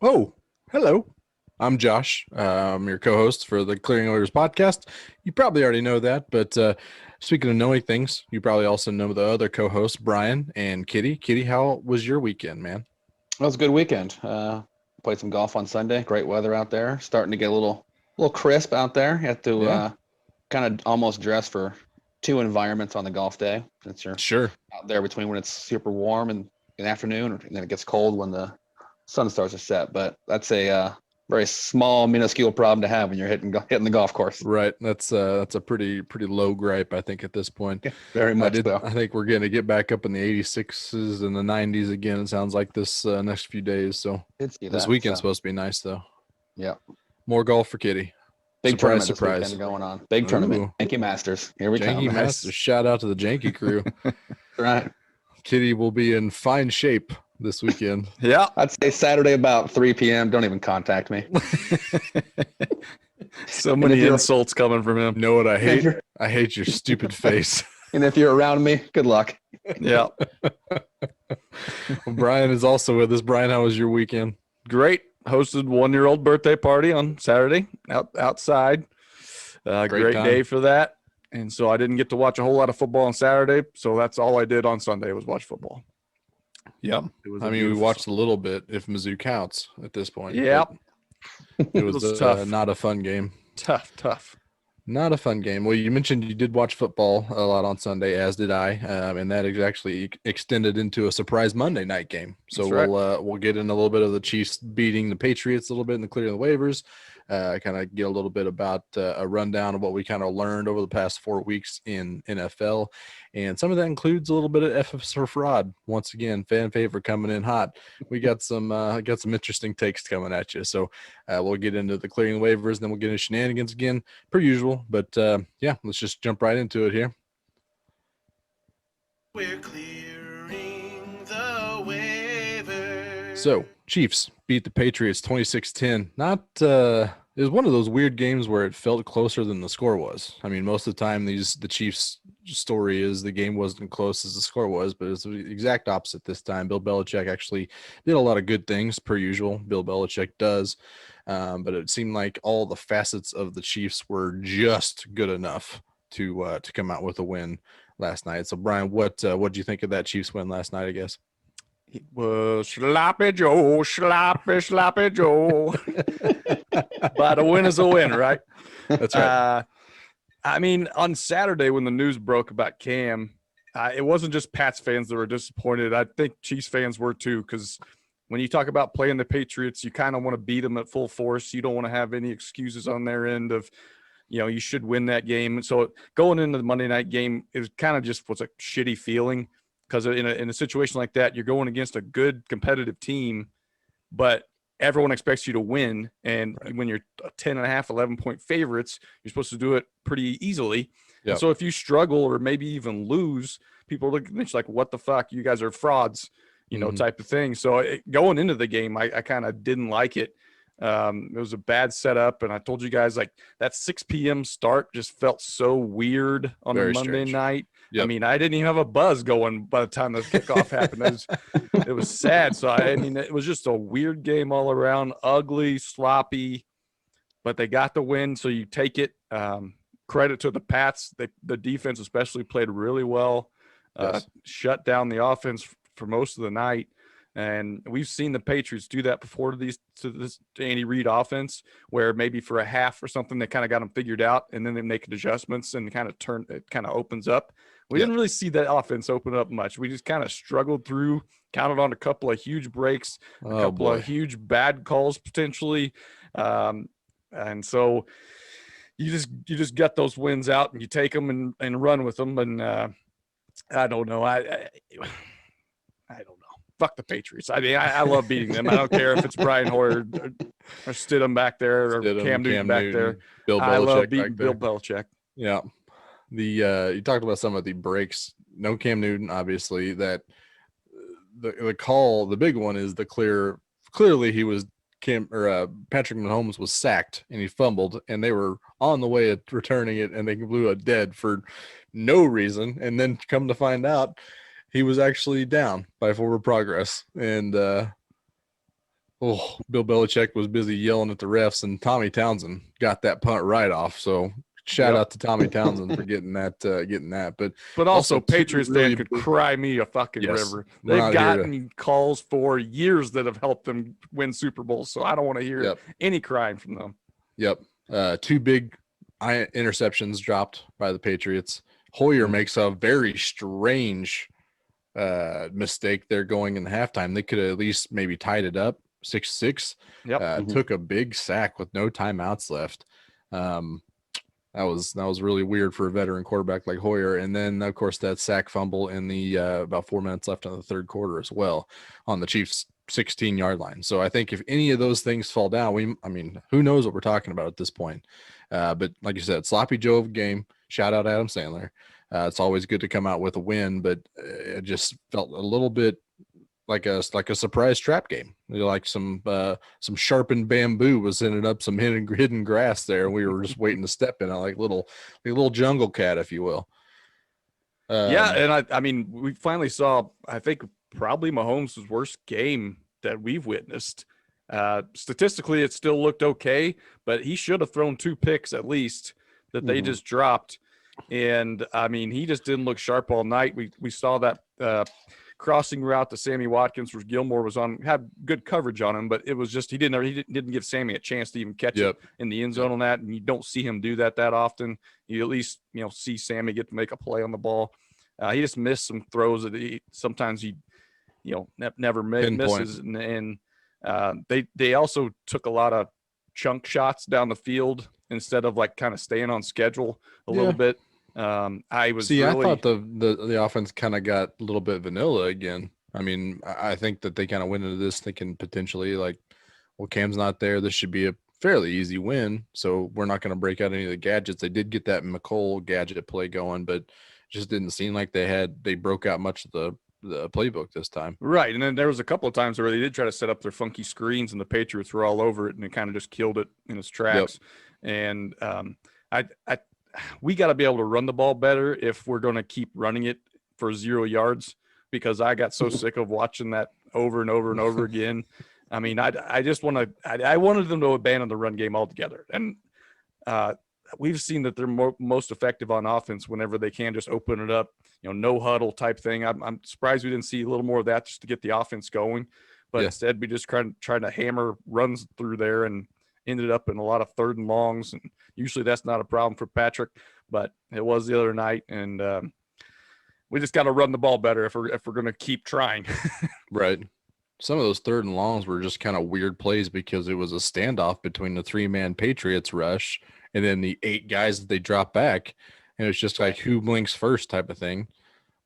Oh, hello. I'm Josh. I'm your co-host for the Clearing Orders podcast. You probably already know that, but speaking of knowing things, you probably also know the other co-hosts, Brian and Kitty. Kitty, how was your weekend, man? It was a good weekend. Played some golf on Sunday. Great weather out there. Starting to get a little crisp out there. You have to Yeah, kind of almost dress for two environments on the golf day since you're sure. out there between when it's super warm in the afternoon and then it gets cold when the sun starts to set. But that's a very small, minuscule problem to have when you're hitting the golf course. Right. That's a pretty low gripe, I think, at this point. Very much so. I think we're going to get back up in the 86s and the 90s again. It sounds like this next few days. So Did see this that. weekend's So, supposed to be nice, though. yeah. More golf for Kitty. Big Surprise, tournament this surprise. weekend going on. Big Ooh. tournament. Yankee Masters. Here we Janky come. Masters. Shout out to the Janky crew. Right. Kitty will be in fine shape this weekend. Yeah. I'd say Saturday about 3 p.m. Don't even contact me. So many insults coming from him. Know what I hate? I hate your stupid face. And if you're around me, good luck. Yeah. Well, Brian is also with us. Brian, how was your weekend? Great. Hosted 1-year-old birthday party on Saturday outside. Great time. day for that. And so I didn't get to watch a whole lot of football on Saturday. So that's all I did on Sunday was watch football. Yep. I mean, we watched a little bit if Mizzou counts at this point. Yep. It was tough. not a fun game. Tough. Not a fun game. Well, you mentioned you did watch football a lot on Sunday, as did I, and that is actually extended into a surprise Monday night game. So That's right. we'll get in a little bit of the Chiefs beating the Patriots a little bit in the clearing the waivers. Kind of get a little bit about a rundown of what we kind of learned over the past 4 weeks in NFL, and some of that includes a little bit of FFs for fraud. Once again, fan favorite coming in hot. We got some interesting takes coming at you. So we'll get into the clearing the waivers, then we'll get into shenanigans again, per usual. But yeah, let's just jump right into it here. We're clearing the waivers. So Chiefs beat the Patriots 26-10. Not it was one of those weird games where it felt closer than the score was. I mean, most of the time the Chiefs story is the game wasn't close as the score was, but it's the exact opposite this time. Bill Belichick actually did a lot of good things, per usual. Bill Belichick does. But it seemed like all the facets of the Chiefs were just good enough to come out with a win last night. So Brian, what do you think of that Chiefs win last night, I guess? It was sloppy Joe, sloppy Joe. But a win is a win, right? That's right. I mean, on Saturday when the news broke about Cam, it wasn't just Pats fans that were disappointed. I think Chiefs fans were too, because when you talk about playing the Patriots, you kind of want to beat them at full force. You don't want to have any excuses on their end of, you should win that game. And so going into the Monday night game, it kind of just was a shitty feeling. Because in a situation like that, you're going against a good competitive team, but everyone expects you to win. And when you're 10.5, 11-point favorites, you're supposed to do it pretty easily. Yep. And so if you struggle or maybe even lose, people look at you like, what the fuck? You guys are frauds, type of thing. So going into the game, I kind of didn't like it. It was a bad setup. And I told you guys, like, that 6 p.m. start just felt so weird on Very a Monday strange. night. Yep. I mean, I didn't even have a buzz going by the time the kickoff happened. It was sad. So, I mean, it was just a weird game all around, ugly, sloppy, but they got the win. So you take it. Credit to the Pats. The defense especially played really well, Yes. shut down the offense for most of the night. And we've seen the Patriots do that before to this Andy Reid offense, where maybe for a half or something, they kind of got them figured out and then they make adjustments and it kind of opens up. We didn't really see that offense open up much. We just kind of struggled through, counted on a couple of huge breaks, a couple of huge bad calls potentially. And so you just get those wins out and you take them and run with them. And I don't know. I don't know. Fuck the Patriots. I mean, I love beating them. I don't care if it's Brian Hoyer or Stidham back there or Cam Newton back there. Bill Belichick. I love beating Bill Belichick. Yeah. You talked about some of the breaks. No Cam Newton, obviously. That the call, the big one is clearly he was Patrick Mahomes was sacked and he fumbled and they were on the way at returning it and they blew a dead for no reason. And then come to find out he was actually down by forward progress. And Oh, Bill Belichick was busy yelling at the refs, and Tommy Townsend got that punt right off. So shout Yep. out to Tommy Townsend for getting that. But also, two Patriots really fan could big- cry me a fucking Yes, river. we're They've not here to- gotten calls for years that have helped them win Super Bowls, so I don't want to hear Yep. any crying from them. Yep. Two big interceptions dropped by the Patriots. Hoyer makes a very strange mistake there going in halftime. They could have at least maybe tied it up 6-6. Yep. Took a big sack with no timeouts left. That was really weird for a veteran quarterback like Hoyer. And then of course that sack fumble in the about 4 minutes left in the third quarter as well on the Chiefs 16-yard line. So I think if any of those things fall down, who knows what we're talking about at this point. But like you said, sloppy Joe game. Shout out Adam Sandler. It's always good to come out with a win, but it just felt a little bit like a surprise trap game. Like some sharpened bamboo was ended up some hidden grass there, and we were just waiting to step in it, like little jungle cat, if you will. Yeah, and I mean, we finally saw, I think, probably Mahomes' worst game that we've witnessed. Statistically, it still looked okay, but he should have thrown 2 picks at least that they just dropped. And I mean, he just didn't look sharp all night. We saw that crossing route to Sammy Watkins, where Gilmore had good coverage on him, but it was just he didn't give Sammy a chance to even catch it in the end zone on that. And you don't see him do that often. You at least see Sammy get to make a play on the ball. He just missed some throws that sometimes he never misses. And they also took a lot of chunk shots down the field instead of like kind of staying on schedule a little bit. I thought the offense kind of got a little bit vanilla again. I mean, I think that they kind of went into this thinking potentially like, well, Cam's not there. This should be a fairly easy win. So we're not going to break out any of the gadgets. They did get that McCole gadget play going, but just didn't seem like they broke out much of the playbook this time. Right. And then there was a couple of times where they did try to set up their funky screens and the Patriots were all over it and it kind of just killed it in its tracks. And we got to be able to run the ball better if we're going to keep running it for 0 yards, because I got so sick of watching that over and over and over again. I mean, I just I wanted them to abandon the run game altogether. And we've seen that they're most effective on offense whenever they can just open it up, no huddle type thing. I'm surprised we didn't see a little more of that just to get the offense going. But instead, we just tried to hammer runs through there and ended up in a lot of 3rd and longs. And usually that's not a problem for Patrick, but it was the other night. And we just got to run the ball better if we're going to keep trying. Right. Some of those 3rd and longs were just kind of weird plays because it was a standoff between the 3-man Patriots rush and then the 8 guys that they drop back. And it's just like who blinks first type of thing,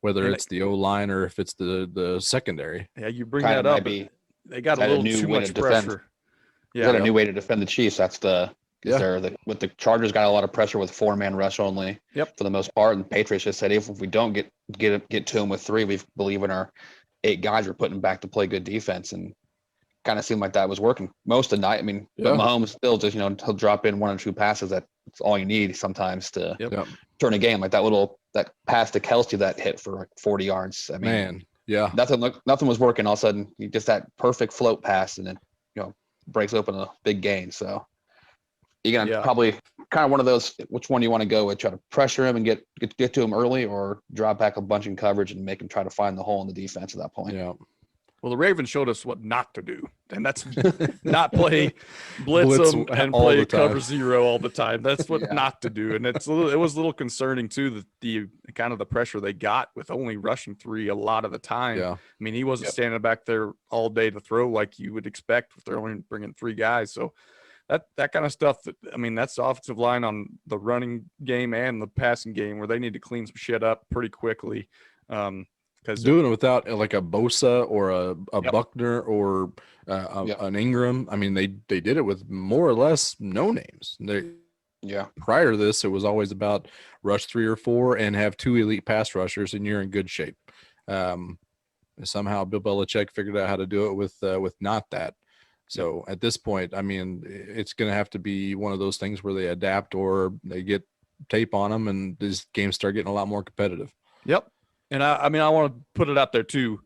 whether it's the O-line or if it's the secondary. Yeah, you bring that up. They got a little too much pressure. Yeah, got a new way to defend the Chiefs. That's with the Chargers got a lot of pressure with 4-man rush only. Yep. For the most part, and Patriots just said if we don't get to them with 3, we believe in our 8 guys we're putting back to play good defense, and kind of seemed like that was working most of the night. I mean, but Mahomes still just he'll drop in 1 or 2 passes. That's all you need sometimes to turn a game. Like that pass to Kelsey that hit for like 40 yards. I mean, nothing was working. All of a sudden, just that perfect float pass, and then breaks open a big gain. So you're gonna probably kind of one of those. Which one do you want to go with? Try to pressure him and get to him early, or drop back a bunch in coverage and make him try to find the hole in the defense at that point. Yeah. Well, the Ravens showed us what not to do, and that's not play blitz them and play cover 0 all the time. That's what not to do, and it was a little concerning too that the kind of the pressure they got with only rushing 3 a lot of the time. Yeah. I mean, he wasn't standing back there all day to throw like you would expect if they're only bringing 3 guys. So that kind of stuff. That's the offensive line on the running game and the passing game where they need to clean some shit up pretty quickly. Because doing it without like a Bosa or a Buckner or an Ingram, I mean, they did it with more or less no names. Prior to this, it was always about rush 3 or 4 and have 2 elite pass rushers, and you're in good shape. Somehow Bill Belichick figured out how to do it with not that. So at this point, I mean, it's going to have to be one of those things where they adapt or they get tape on them, and these games start getting a lot more competitive. Yep. And I want to put it out there too.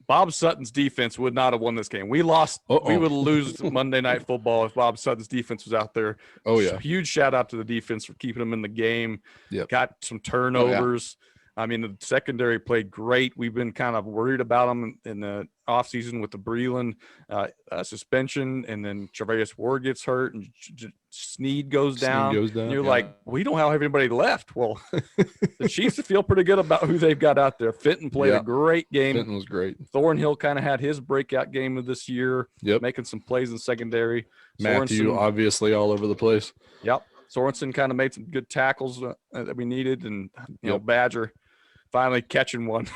Bob Sutton's defense would not have won this game. We lost. We would lose Monday Night Football if Bob Sutton's defense was out there. Oh, yeah. Huge shout out to the defense for keeping them in the game. Yep. Got some turnovers. I mean, the secondary played great. We've been kind of worried about them in the offseason with the Breland suspension, and then Travarius Ward gets hurt, and Snead goes down. And you're like, we don't have anybody left. Well, the Chiefs feel pretty good about who they've got out there. Fenton played a great game. Fenton was great. Thornhill kind of had his breakout game of this year, making some plays in secondary. Matthew, Sorensen, obviously, all over the place. Yep. Sorensen kind of made some good tackles that we needed, and Badger finally catching one,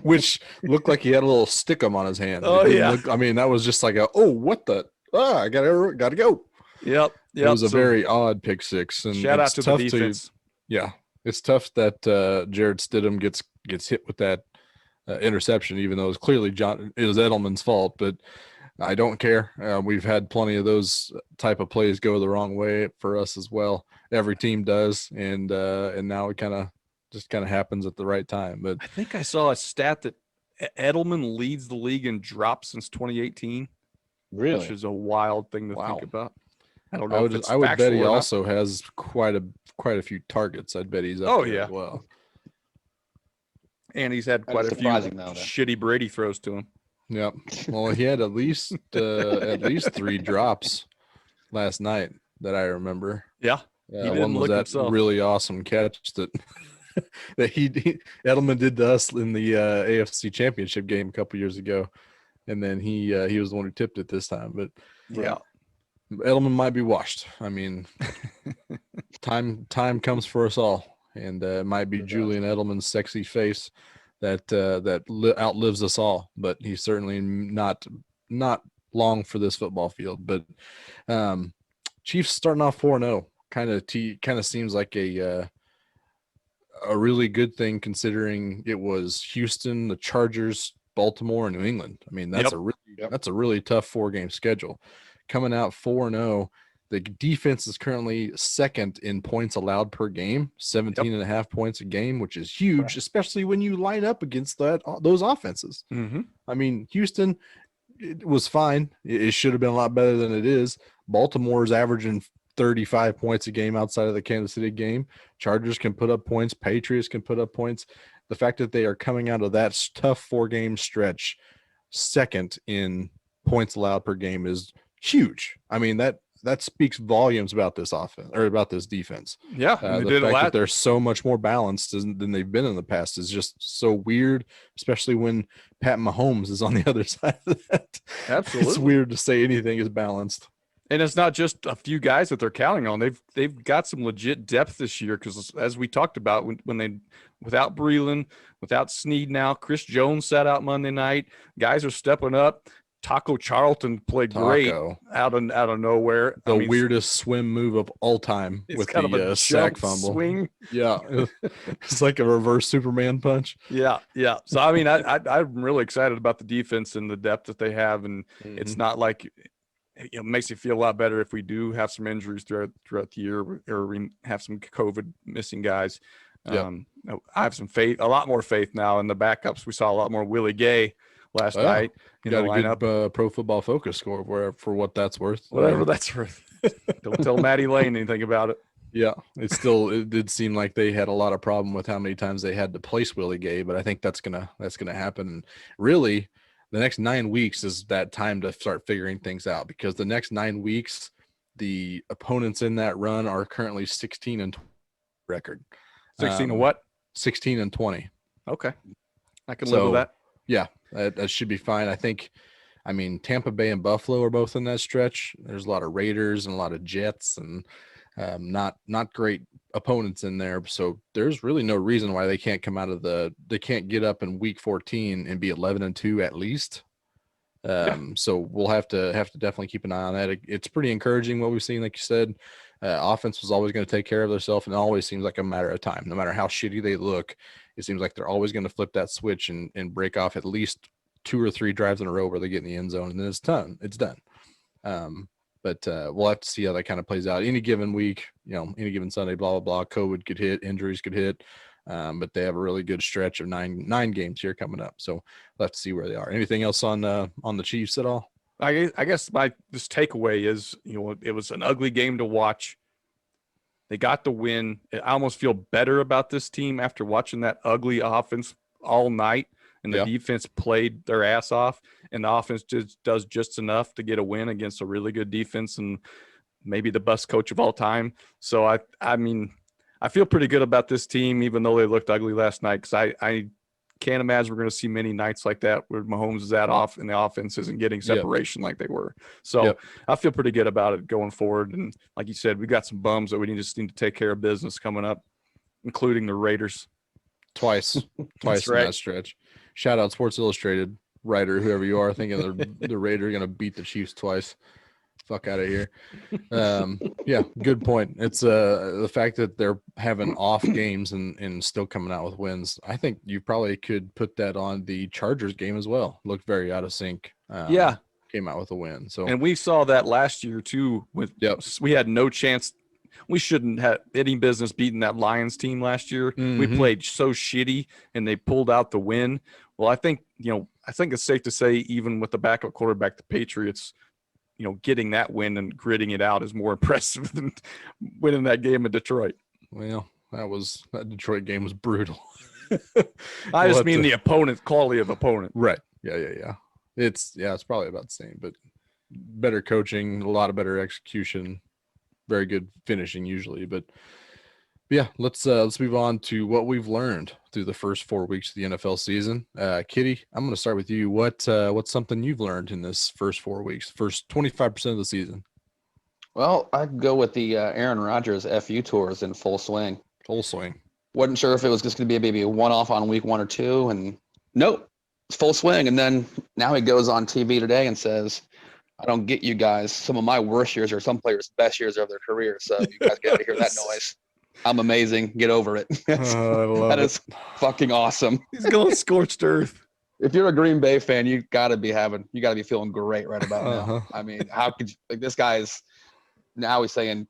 which looked like he had a little stickum on his hand. Oh yeah, I mean, that was just like what the? I gotta go. Yep. It was a very odd pick six, and shout out to the defense. It's tough that Jared Stidham gets hit with that interception, even though it was clearly it was Edelman's fault. But I don't care. We've had plenty of those type of plays go the wrong way for us as well. Every team does, and now it kind of happens at the right time. But I think I saw a stat that Edelman leads the league in drops since 2018. Really? Which is a wild thing to think about. I don't know. I would bet he also has quite a few targets. I'd bet he's up there as well. And he's had quite a few shitty Brady throws to him. Yep. Well, he had at least 3 drops last night that I remember. Yeah. One was that really awesome catch that Edelman did to us in the AFC Championship game a couple years ago, and then he was the one who tipped it this time. But Edelman might be washed. I mean, time comes for us all, and it might be Julian Edelman's sexy face that outlives us all. But he's certainly not long for this football field. But Chiefs starting off 4-0 kind of seems like a really good thing, considering it was Houston, the Chargers, Baltimore, and New England. I mean, that's a really tough 4-game schedule. Coming out 4-0, the defense is currently second in points allowed per game, 17.5 points a game, which is huge, especially when you line up against those offenses. Mm-hmm. I mean, Houston, it was fine. It should have been a lot better than it is. Baltimore's averaging 35 points a game outside of the Kansas City game. Chargers can put up points. Patriots can put up points. The fact that they are coming out of that tough 4-game stretch second in points allowed per game is huge. I mean, that speaks volumes about this offense or about this defense. Yeah. The fact that they're so much more balanced than they've been in the past is just so weird, especially when Pat Mahomes is on the other side of that. Absolutely. It's weird to say anything is balanced. And it's not just a few guys that they're counting on. They've got some legit depth this year because, as we talked about, when they without Breland, without Snead now, Chris Jones sat out Monday night. Guys are stepping up. Taco Charlton played great out of nowhere. The weirdest swim move of all time with kind the of a sack fumble. Swing. Yeah, it's like a reverse Superman punch. Yeah. So I mean, I'm really excited about the defense and the depth that they have, and it's not like. It makes you feel a lot better if we do have some injuries throughout the year, or we have some COVID missing guys. I have some faith, a lot more faith now in the backups. We saw a lot more Willie Gay last night in the lineup. Good Pro Football Focus score for what that's worth. Whatever that's worth. Don't tell Matty Lane anything about it. Yeah, it did seem like they had a lot of problem with how many times they had to place Willie Gay, but I think that's gonna happen. And really, the next 9 weeks is that time to start figuring things out, because the next 9 weeks, the opponents in that run are currently 16-20 record. 16 and what? 16-20. Okay. I can live with that. Yeah, that should be fine. I mean, Tampa Bay and Buffalo are both in that stretch. There's a lot of Raiders and a lot of Jets and not great opponents in there. So there's really no reason why they can't they can't get up in week 14 and be 11-2 at least. So we'll have to definitely keep an eye on that. It's pretty encouraging what we've seen. Like you said, offense was always going to take care of themselves, and it always seems like a matter of time. No matter how shitty they look, it seems like they're always going to flip that switch and break off at least 2 or 3 drives in a row where they get in the end zone, and then it's done. But we'll have to see how that kind of plays out. Any given week, any given Sunday, blah, blah, blah. COVID could hit, injuries could hit. But they have a really good stretch of nine games here coming up. So we'll have to see where they are. Anything else on the Chiefs at all? I guess my this takeaway is, it was an ugly game to watch. They got the win. I almost feel better about this team after watching that ugly offense all night, and the defense played their ass off, and the offense just does just enough to get a win against a really good defense and maybe the best coach of all time. So I mean, I feel pretty good about this team, even though they looked ugly last night, because I can't imagine we're going to see many nights like that where Mahomes is off and the offense isn't getting separation like they were. So I feel pretty good about it going forward. And like you said, we got some bums that we just need to take care of business coming up, including the Raiders. Twice in that stretch. Shout out Sports Illustrated writer, whoever you are, thinking the Raiders are going to beat the Chiefs twice. Fuck out of here. Good point. It's the fact that they're having off games and still coming out with wins. I think you probably could put that on the Chargers game as well. Looked very out of sync. Came out with a win. So, and we saw that last year too. We had no chance. We shouldn't have any business beating that Lions team last year. Mm-hmm. We played so shitty and they pulled out the win. Well, I think it's safe to say, even with the backup quarterback, the Patriots, getting that win and gritting it out is more impressive than winning that game in Detroit. Well, that Detroit game was brutal. I just mean the quality of opponent. Right. Yeah. It's probably about the same, but better coaching, a lot of better execution, very good finishing usually. But yeah, let's move on to what we've learned through the first 4 weeks of the NFL season. Kitty, I'm going to start with you. What's something you've learned in this first 4 weeks, first 25% of the season? Well, I'd go with the Aaron Rodgers FU tours in full swing. Full swing. Wasn't sure if it was just going to be maybe a one-off on week 1 or 2, and nope, it's full swing. And then now he goes on TV today and says, I don't get you guys. Some of my worst years are some players' best years of their career, so you guys got to hear that noise. I'm amazing. Get over it. That is fucking awesome. He's going scorched earth. If you're a Green Bay fan, you gotta be feeling great right about now. I mean, how could you, this guy is now he's saying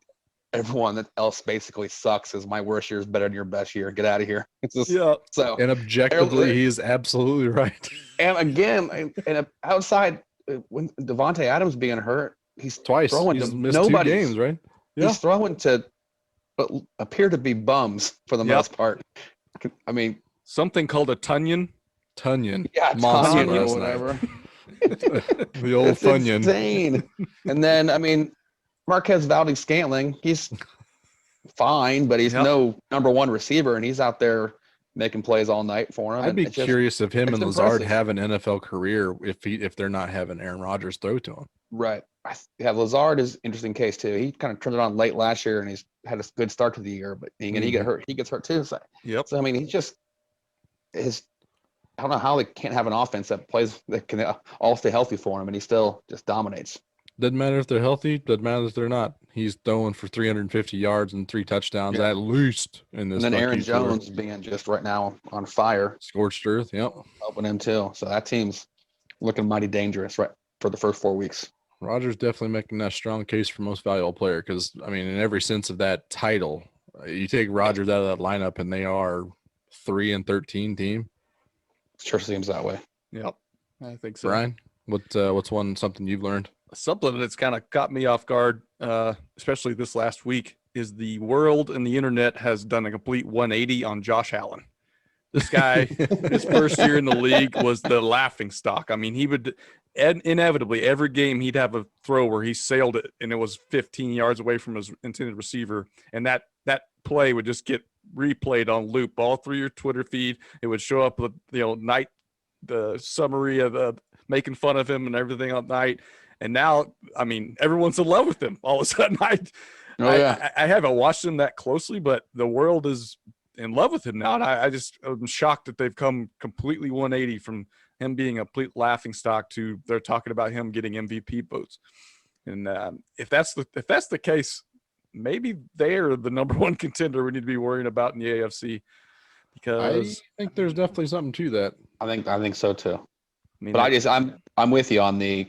everyone else basically sucks, because my worst year is better than your best year. Get out of here. So and objectively, he is absolutely right. And again, and outside when Devontae Adams being hurt, he's twice throwing he's to missed nobody. 2 games, right? Yeah. He's throwing to but appear to be bums for the most part. I mean, something called a Tunyon. Yeah, monster Tunyon or whatever. The old Funyon. Insane. And then, I mean, Marquez Valdes-Scantling, he's fine, but he's no number 1 receiver, and he's out there making plays all night for him. I'd be curious if him and Lazard have an NFL career if they're not having Aaron Rodgers throw to him. Right. Lazard is an interesting case too. He kind of turned it on late last year, and he's had a good start to the year, but he gets hurt too. So, So I mean, I don't know how they can't have an offense that can all stay healthy for him, and he still just dominates. Doesn't matter if they're healthy. Doesn't matter if they're not. He's throwing for 350 yards and 3 touchdowns at least in this. And then Aaron Jones being just right now on fire, scorched earth. Yep, helping him too. So that team's looking mighty dangerous right for the first 4 weeks. Rodgers definitely making that strong case for most valuable player, because I mean, in every sense of that title, you take Rodgers out of that lineup and they are 3-13 team. Sure seems that way. Yep, I think so. Brian, what's something you've learned? Something that's kind of caught me off guard, especially this last week, is the world and the internet has done a complete 180 on Josh Allen. This guy, his first year in the league, was the laughing stock. I mean, he would inevitably every game he'd have a throw where he sailed it and it was 15 yards away from his intended receiver, and that play would just get replayed on loop all through your Twitter feed. It would show up, the summary of making fun of him and everything all night. And now, I mean, everyone's in love with him all of a sudden. I haven't watched him that closely, but the world is in love with him now. And I'm shocked that they've come completely 180 from him being a complete laughing stock to they're talking about him getting MVP votes. And if that's the case, maybe they're the number 1 contender we need to be worrying about in the AFC. Because I think there's definitely something to that. I think so too. I mean, but I'm with you on the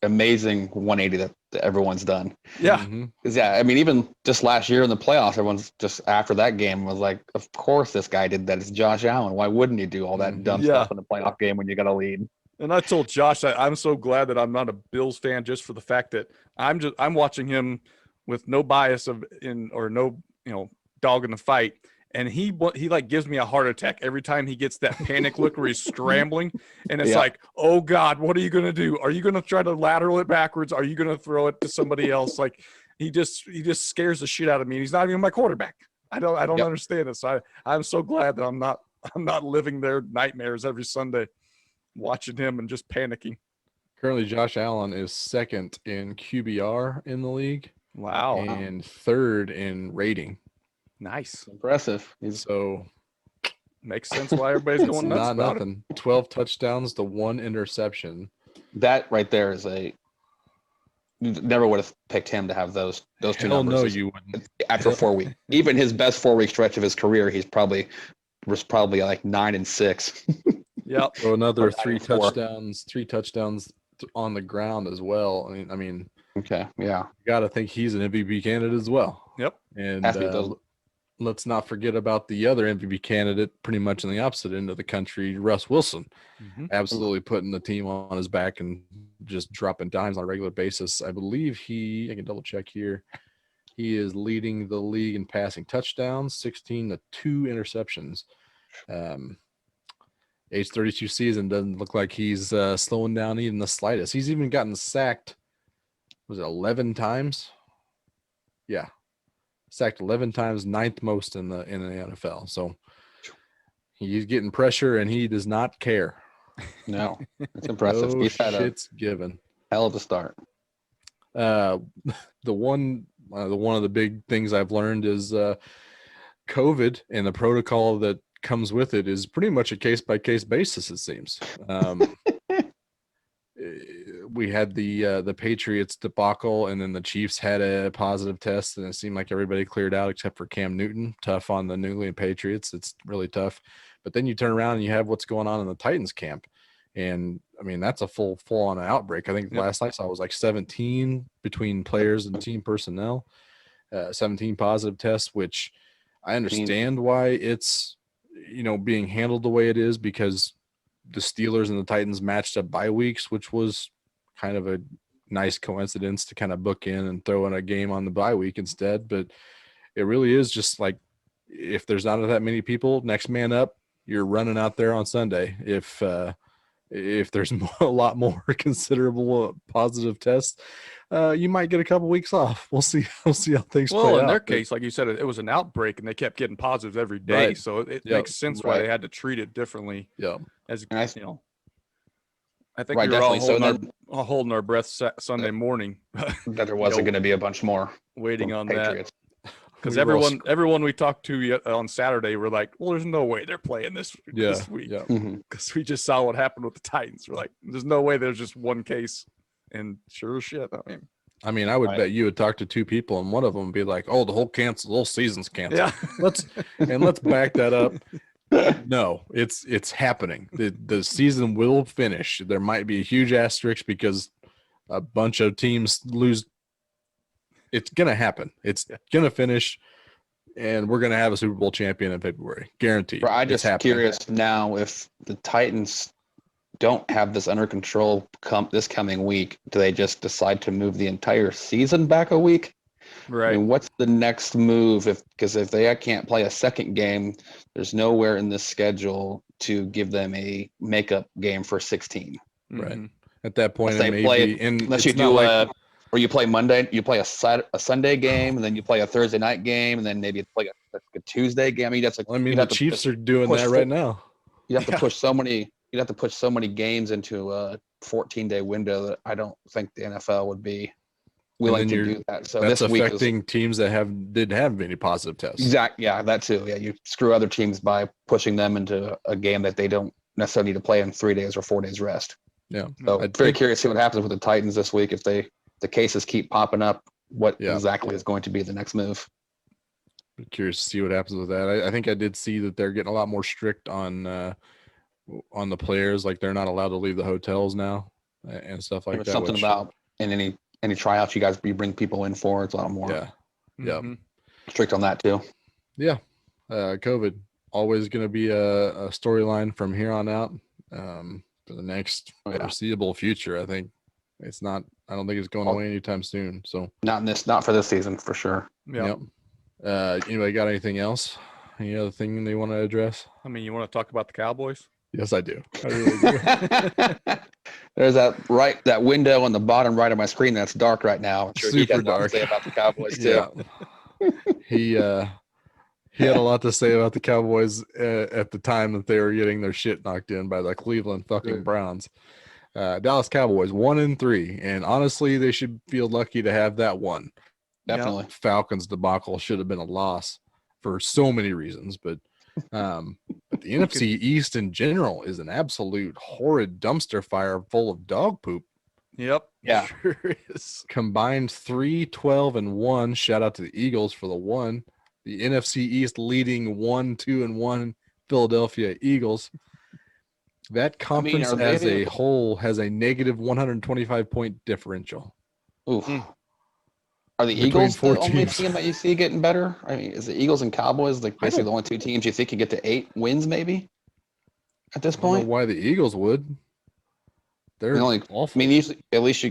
amazing 180 that that everyone's done. Yeah. Mhm. 'Cause, yeah, I mean, even just last year in the playoffs, everyone's just after that game was like, of course this guy did that. It's Josh Allen. Why wouldn't he do all that dumb Yeah. stuff in the playoff game when you got a lead? And I told Josh I'm so glad that I'm not a Bills fan just for the fact that I'm watching him with no bias or no dog in the fight, and he like gives me a heart attack every time he gets that panic look where he's scrambling, and it's Yeah. like, oh God, what are you gonna do? Are you gonna try to lateral it backwards? Are you gonna throw it to somebody else? Like he just scares the shit out of me. And he's not even my quarterback. I don't Yep. understand this. I'm so glad that I'm not living their nightmares every Sunday, watching him and just panicking. Currently, Josh Allen is second in QBR in the league Wow. and third in rating. Nice. Impressive. He's So Makes sense why everybody's it's going nuts not about nothing. 12 touchdowns to 1 interception. that right there is you never would have picked him to have those two Hell numbers. no, you wouldn't. After 4 weeks. Even his best 4-week stretch of his career, was probably like 9 and 6. it. Yep. So another Or 3 4. touchdowns on the ground as well. I mean, Okay, yeah. you got to think he's an MVP candidate as well. Yep. And Has to be those- let's not forget about the other MVP candidate, pretty much in the opposite end of the country, Russ Wilson, Mhm. absolutely putting the team on his back and just dropping dimes on a regular basis. I believe I can double check here. He is leading the league in passing touchdowns, 16 to 2 interceptions. Age 32 season doesn't look like he's slowing down even the slightest. He's even gotten sacked. Was it 11 times? Yeah. Sacked 11 times, 9th most in the NFL. So he's getting pressure and he does not care. No, it's impressive. No He's had a shit's given. hell of a start. The one of the big things I've learned is COVID and the protocol that comes with it is pretty much a case by case basis. It seems. We had the Patriots debacle, and then the Chiefs had a positive test, and it seemed like everybody cleared out except for Cam Newton. Tough on the New England Patriots. It's really tough. But then you turn around and you have what's going on in the Titans camp, and I mean that's a full on outbreak. I think the last I saw was like 17 between players and team personnel, 17 positive tests, which I understand why it's being handled the way it is, because the Steelers and the Titans matched up bye weeks, which was kind of a nice coincidence to kind of book in and throw in a game on the bye week instead. But it really is just like, if there's not that many people, next man up, you're running out there on Sunday. If there's a lot more considerable positive tests, you might get a couple weeks off. We'll see how things play out. Well, in their case, like you said, it was an outbreak and they kept getting positives every day. Right. So it Yep. makes sense why they had to treat it differently. Yeah. As And I- I think Right, we were all definitely. So all holding our breath Sunday morning, that there wasn't going to be a bunch more waiting from on Patriots. that. Because We were all everyone we talked to on Saturday were like, well, there's no way they're playing this week. Yeah. Mhm. Because we just saw what happened with the Titans. We're like, there's no way there's just one case. And sure as shit. I mean, I would Right. bet you would talk to 2 people and one of them would be like, "Oh, the whole season's canceled." Yeah. Let's back that up. No, it's happening. The season will finish. There might be a huge asterisk because a bunch of teams lose. It's gonna happen. It's gonna finish, and we're gonna have a Super Bowl champion in February, guaranteed. Bro, I'm It's just curious now if the Titans don't have this under control this coming week. Do they just decide to move the entire season back a week? Right. I mean, what's the next move? Because if they can't play a second game, there's nowhere in this schedule to give them a makeup game for 16. Right. Mhm. At that point, Unless it they may play be, and Unless it's you not do like or you play Monday, you play a Sunday game, and then you play a Thursday night game, and then maybe you play a Tuesday game. I mean, the Chiefs are doing push that right now. you have to Yeah. push so many. You'd have to push so many games into a 14-day window that I don't think the NFL would be willing then to do that. So That's this week is affecting teams that didn't have any positive tests. yeah, that too. Yeah, you screw other teams by pushing them into a game that they don't necessarily need to play in 3 days or 4 days rest. Yeah. So I very think- curious to see what happens with the Titans this week if the cases keep popping up. What Yeah. exactly is going to be the next move? Curious to see what happens with that. I think I did see that they're getting a lot more strict on the players. Like they're not allowed to leave the hotels now and stuff like There was that. something which- about in any any tryouts you bring people in for. It's a lot more Yeah. Yeah. Mhm. strict on that too. Yeah. COVID always going to be a storyline from here on out for the next foreseeable future. I think it's not. I don't think it's going away anytime soon. So Not for this season for sure. Yep. Anybody got anything else? Any other thing they want to address? I mean, you want to talk about the Cowboys? Yes, I do. I really do. There's that window on the bottom right of my screen that's dark right now. I'm sure he Super has a lot to dark. say about the Cowboys too. Yeah. He had a lot to say about the Cowboys at the time that they were getting their shit knocked in by the Cleveland fucking Browns. Dallas Cowboys 1-3, and honestly, they should feel lucky to have that one. Definitely. Yep. Falcons debacle should have been a loss for so many reasons, but the NFC East in general is an absolute horrid dumpster fire full of dog poop. Yep. Yeah. Sure is. Combined 3-12-1. Shout out to the Eagles for the one. The NFC East leading 1-2-1 Philadelphia Eagles. That conference as a whole has a negative 125 point differential. Oof. Are the Between Eagles four the only teams. team that you see getting better? I mean, is the Eagles and Cowboys like basically the only two teams you think can get to 8 wins maybe at this I don't point? know why the Eagles would. They're awful. I mean, usually, at least I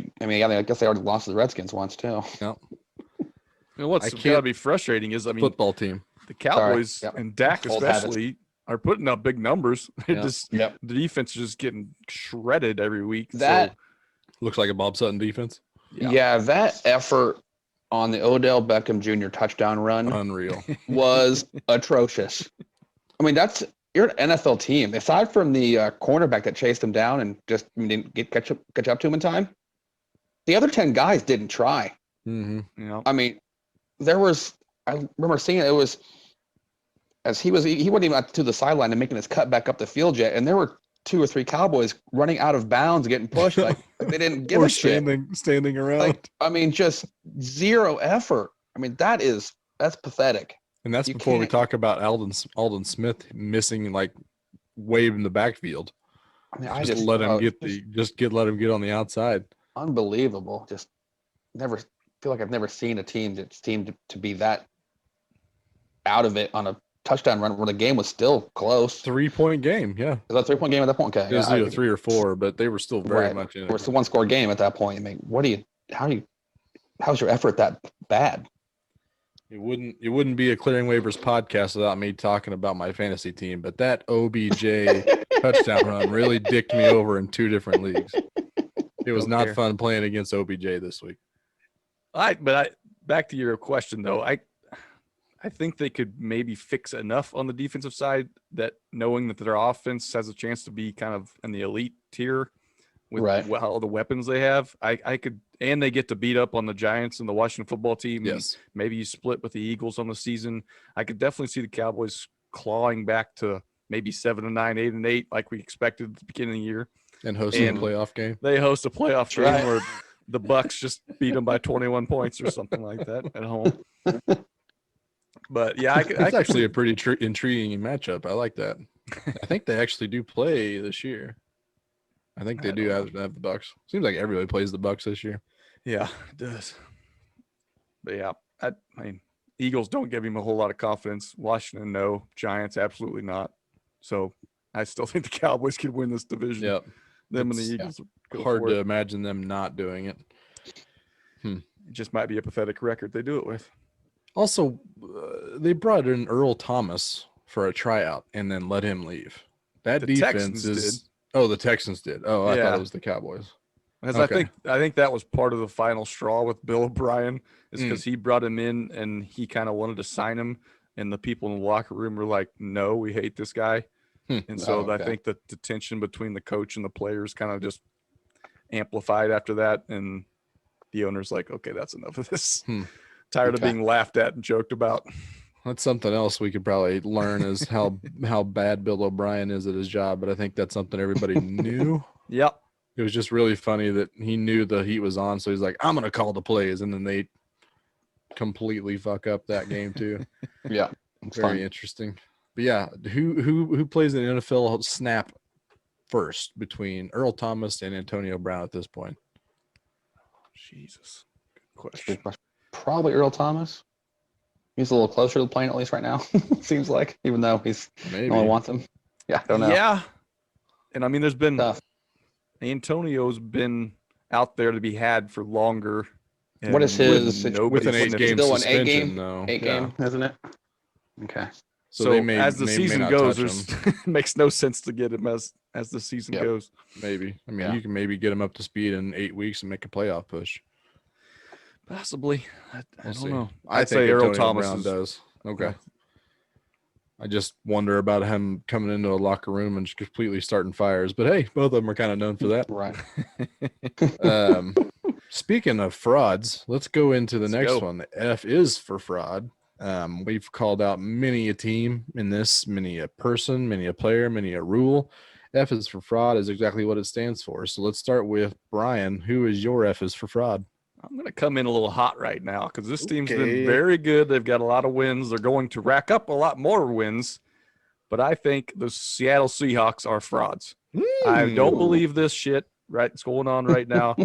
guess they already lost to the Redskins once too. Yeah. And what's I got to be frustrating is, I mean, Football team. the Cowboys Yep. and Dak Old especially are putting up big numbers. It Yeah. just Yep. the defense is just getting shredded every week. That Looks like a Bob Sutton defense. yeah, that effort on the Odell Beckham Jr. touchdown run Unreal. was atrocious. I mean, you're an NFL team. Aside from the cornerback that chased him down and just didn't catch up to him in time, the other 10 guys didn't try. Mm-hmm. You know, I mean, I remember seeing it was as he wasn't even out to the sideline and making his cut back up the field yet, and there were 2 or 3 Cowboys running out of bounds, getting pushed like they didn't give or a shit. standing around. Like, I mean, just zero effort. I mean, that's pathetic. And that's You before we can't- talk about Alden Smith missing like wave in the backfield. I mean, Let him let him get on the outside. Unbelievable. Just never feel like I've never seen a team that's seemed to be that out of it on a touchdown run where the game was still close. 3-point game. Yeah. Is that a 3-point game at that point? Okay. It was either 3 or 4, but they were still very much in it. It's a 1-score game at that point. I mean, how's your effort that bad? It wouldn't be a Clearing Waivers podcast without me talking about my fantasy team, but that OBJ touchdown run really dicked me over in 2 different leagues. It was not fun playing against OBJ this week. Back to your question though, I think they could maybe fix enough on the defensive side that knowing that their offense has a chance to be kind of in the elite tier with all the weapons they have, I could, and they get to beat up on the Giants and the Washington football team. Yes. Maybe you split with the Eagles on the season. I could definitely see the Cowboys clawing back to maybe 7-9, 8-8, like we expected at the beginning of the year. And hosting a playoff game. They host a playoff game where the Bucks just beat them by 21 points or something like that at home. But yeah, it's actually a pretty intriguing matchup. I like that. I think they actually do play this year. I think they do have the Bucks. Seems like everybody plays the Bucks this year. Yeah, it does. But yeah, I mean, Eagles don't give him a whole lot of confidence. Washington, no. Giants, absolutely not. So I still think the Cowboys could win this division. Yep. Them and the Eagles. Hard to imagine them not doing it. It just might be a pathetic record they do it with. Also, they brought in Earl Thomas for a tryout and then let him leave. That the defense Texans is. Did. Oh, the Texans did. Oh, I thought it was the Cowboys. Because I think that was part of the final straw with Bill O'Brien, is because he brought him in and he kind of wanted to sign him, and the people in the locker room were like, "No, we hate this guy." And so I think that the tension between the coach and the players kind of just amplified after that, and the owner's like, "Okay, that's enough of this." Tired of being laughed at and joked about. That's something else we could probably learn is how bad Bill O'Brien is at his job, but I think that's something everybody knew. Yep. It was just really funny that he knew the heat was on, so he's like, "I'm gonna call the plays," and then they completely fuck up that game too. Yeah, it's very interesting. But yeah, who plays in the NFL snap first between Earl Thomas and Antonio Brown at this point? Jesus. Good question. Probably Earl Thomas. He's a little closer to the plane, at least right now, seems like, even though he's Maybe. no one wants him. Yeah, I don't know. Yeah. And I mean, there's been Tough. Antonio's been out there to be had for longer. What is and his with an nobody's 8-game still an suspension, 8-game? though. 8-game, isn't it? Okay. So So, they may- as the may season not goes, touch there's makes no sense to get him as the season Yep. goes. Maybe. I mean, Yeah. you can maybe get him up to speed in 8 weeks and make a playoff push. Possibly. I We'll don't see. know. I I'd think say Earl Antonio Thomas Brown is does. Okay. Yeah. I just wonder about him coming into a locker room and just completely starting fires. But hey, both of them are kind of known for that. Right. Speaking of frauds, let's go into the Let's next go. one. The F is for fraud. We've called out many a team in this, many a person, many a player, many a rule. F is for fraud is exactly what it stands for. So let's start with Brian. Who is your F is for fraud? I'm going to come in a little hot right now because this team's Okay. been very good. They've got a lot of wins. They're going to rack up a lot more wins. But I think the Seattle Seahawks are frauds. I don't believe this shit it's going on right now.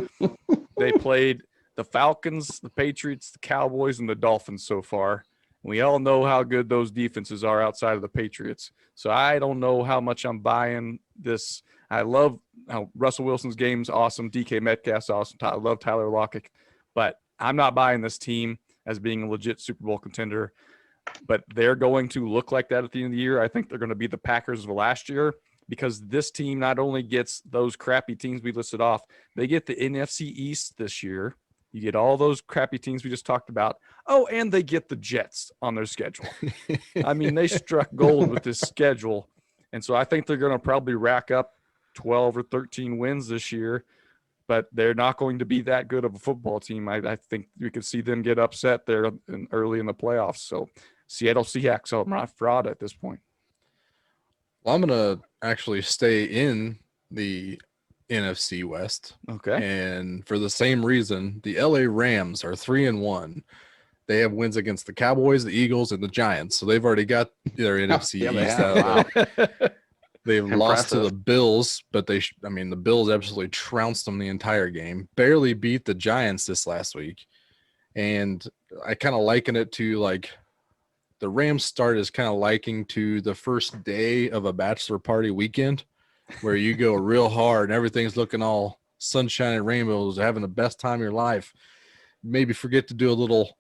They played the Falcons, the Patriots, the Cowboys, and the Dolphins so far. We all know how good those defenses are outside of the Patriots. So I don't know how much I'm buying this. I love how Russell Wilson's game's awesome. DK Metcalf's awesome. I love Tyler Lockett. But I'm not buying this team as being a legit Super Bowl contender. But they're going to look like that at the end of the year. I think they're going to be the Packers of last year because this team not only gets those crappy teams we listed off, they get the NFC East this year. You get all those crappy teams we just talked about. Oh, and they get the Jets on their schedule. I mean, they struck gold with this schedule. And so I think they're going to probably rack up 12 or 13 wins this year, but they're not going to be that good of a football team. I think we could see them get upset there early in the playoffs. So Seattle Seahawks are not fraud at this point. Well, I'm going to actually stay in the NFC West. Okay. And for the same reason, the LA Rams are 3-1. They have wins against the Cowboys, the Eagles, and the Giants. So they've already got their NFC Yeah, they East have. out of there. They've lost to Impressive. the Bills, but the Bills absolutely trounced them the entire game. Barely beat the Giants this last week. And I kind of liken it to like the Rams start is kind of liking to the first day of a bachelor party weekend where you go real hard and everything's looking all sunshine and rainbows, having the best time of your life. Maybe forget to do a little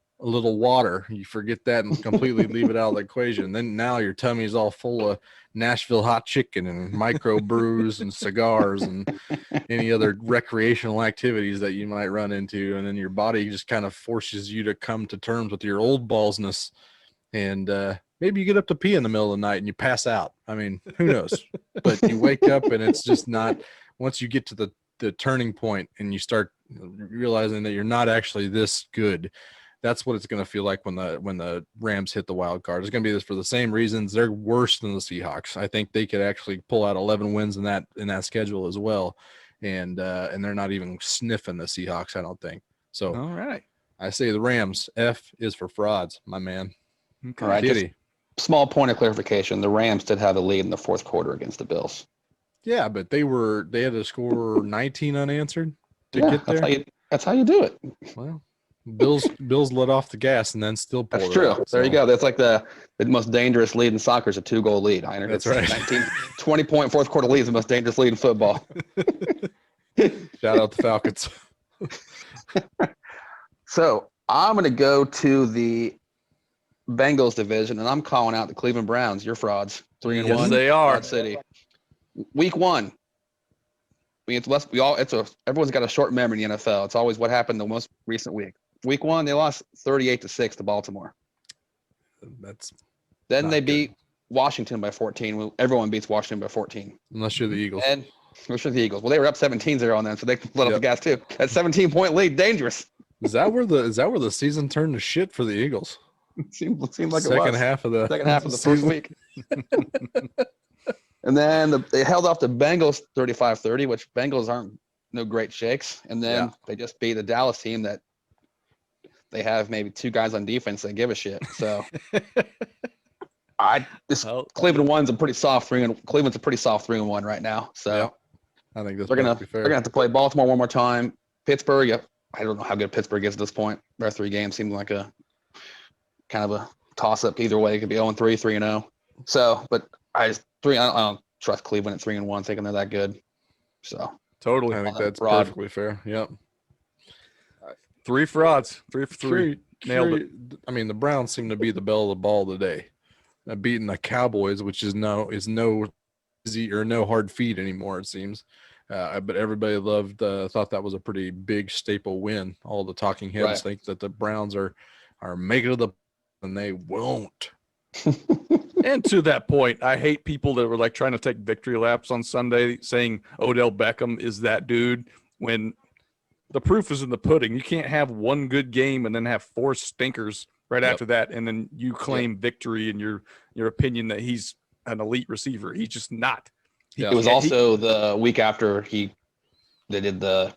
water. You forget that and completely leave it out of the equation. Then now your tummy is all full of Nashville hot chicken and micro brews and cigars and any other recreational activities that you might run into. And then your body just kind of forces you to come to terms with your old ballsness. And maybe you get up to pee in the middle of the night and you pass out. I mean, who knows? But you wake up and it's just not – once you get to the turning point and you start realizing that you're not actually this good, that's what it's going to feel like when the Rams hit the wild card. It's going to be this for the same reasons. They're worse than the Seahawks. I think they could actually pull out 11 wins in that schedule as well. And they're not even sniffing the Seahawks, I don't think. So All right. I say the Rams. F is for frauds, my man. Okay. All right. Kitty. Just small point of clarification. The Rams did have a lead in the fourth quarter against the Bills. Yeah, but they had to score 19 unanswered to get there. That's how you do it. Well, Bills let off the gas and then still pulled That's it true. out, There you so. go. That's like the most dangerous lead in soccer is a 2-goal lead. I That's right. 20-point fourth quarter lead is the most dangerous lead in football. Shout out the Falcons. So I'm going to go to the Bengals division, and I'm calling out the Cleveland Browns. You're frauds. 3-1. Yes, they are. Fraud City. Week 1. Everyone's got a short memory in the NFL. It's always what happened the most recent week. Week 1, they lost 38-6 to Baltimore. Then not they good. beat Washington by 14. Everyone beats Washington by 14. Unless you're the Eagles. And which are the Eagles? Well, they were up 17-0 on them, so they let off the Yep. gas too. That 17-point lead, dangerous. Is that where the season turned to shit for the Eagles? Seemed like it was. Second half of the First season. week. And then they held off the Bengals 35-30, which Bengals aren't no great shakes. And then they just beat the Dallas team that they have maybe 2 guys on defense that give a shit. So Cleveland one's a pretty soft 3 and Cleveland's a pretty soft 3-1 right now. So Yeah. I think that's they're gonna perfectly fair. have to play Baltimore one more time. Pittsburgh, I don't know how good Pittsburgh is at this point. Their 3 games seem like a kind of a toss up either way. It could be 0-3, 3-0. So, but I don't trust Cleveland at 3-1, thinking they're that good. So Totally. I think that that's broad. perfectly fair. Yep. 3 frauds. 3 for 3. Nailed it. I mean, the Browns seem to be the belle of the ball today. Beating the Cowboys, which is no easy or no hard feat anymore, it seems. But everybody thought that was a pretty big staple win. All the talking heads Right. think that the Browns are making it to the, and they won't. And to that point, I hate people that were like trying to take victory laps on Sunday saying Odell Beckham is that dude when the proof is in the pudding. You can't have one good game and then have 4 stinkers right after that, and then you claim victory in your opinion that he's an elite receiver. He's just not. It was also the week after they did the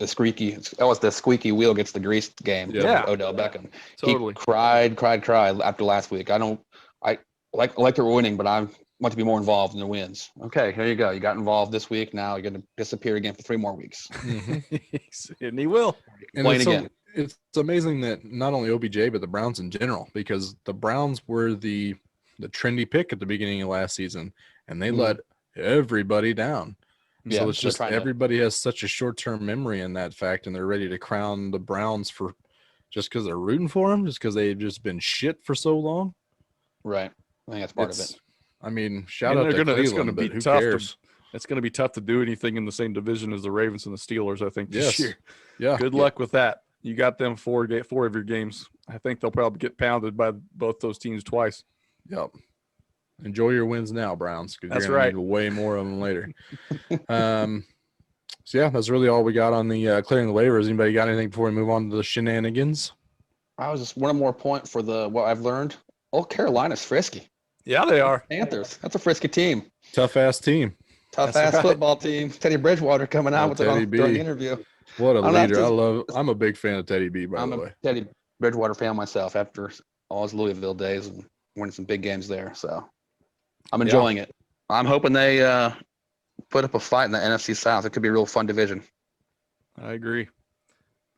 squeaky. That was the squeaky wheel gets the grease game. Yeah. Odell Beckham. Totally. He cried after last week. I like they're winning, but I want to be more involved in the wins. Okay, here you go. You got involved this week. Now you're going to disappear again for 3 more weeks. And he will. And Playing again. It's amazing that not only OBJ but the Browns in general, because the Browns were the trendy pick at the beginning of last season, and they let everybody down. Yeah, So it's they're just trying to- everybody has such a short-term memory in that fact, and they're ready to crown the Browns for just because they're rooting for them, just because they've just been shit for so long. Right. I think that's part of it. I mean, shout And out to it's Cleveland, be but who tough cares? It's going to be tough to do anything in the same division as the Ravens and the Steelers, I think, this Yes. year. Yeah. Good luck with that. You got them 4 of your games. I think they'll probably get pounded by both those teams twice. Yep. Enjoy your wins now, Browns, because That's you're gonna right. need way more of them later. So yeah, that's really all we got on the clearing the waivers. Anybody got anything before we move on to the shenanigans? I was just one more point for what I've learned. Oh, Carolina's frisky. Yeah, they are. Panthers. That's a frisky team. Tough ass team. Tough That's ass right. football team. Teddy Bridgewater coming out with it Teddy during B. the interview. What a I'm not leader! just- I'm a big fan of Teddy B. By I'm the a way, Teddy Bridgewater fan myself after all his Louisville days and winning some big games there. So I'm enjoying it. I'm hoping they put up a fight in the NFC South. It could be a real fun division. I agree.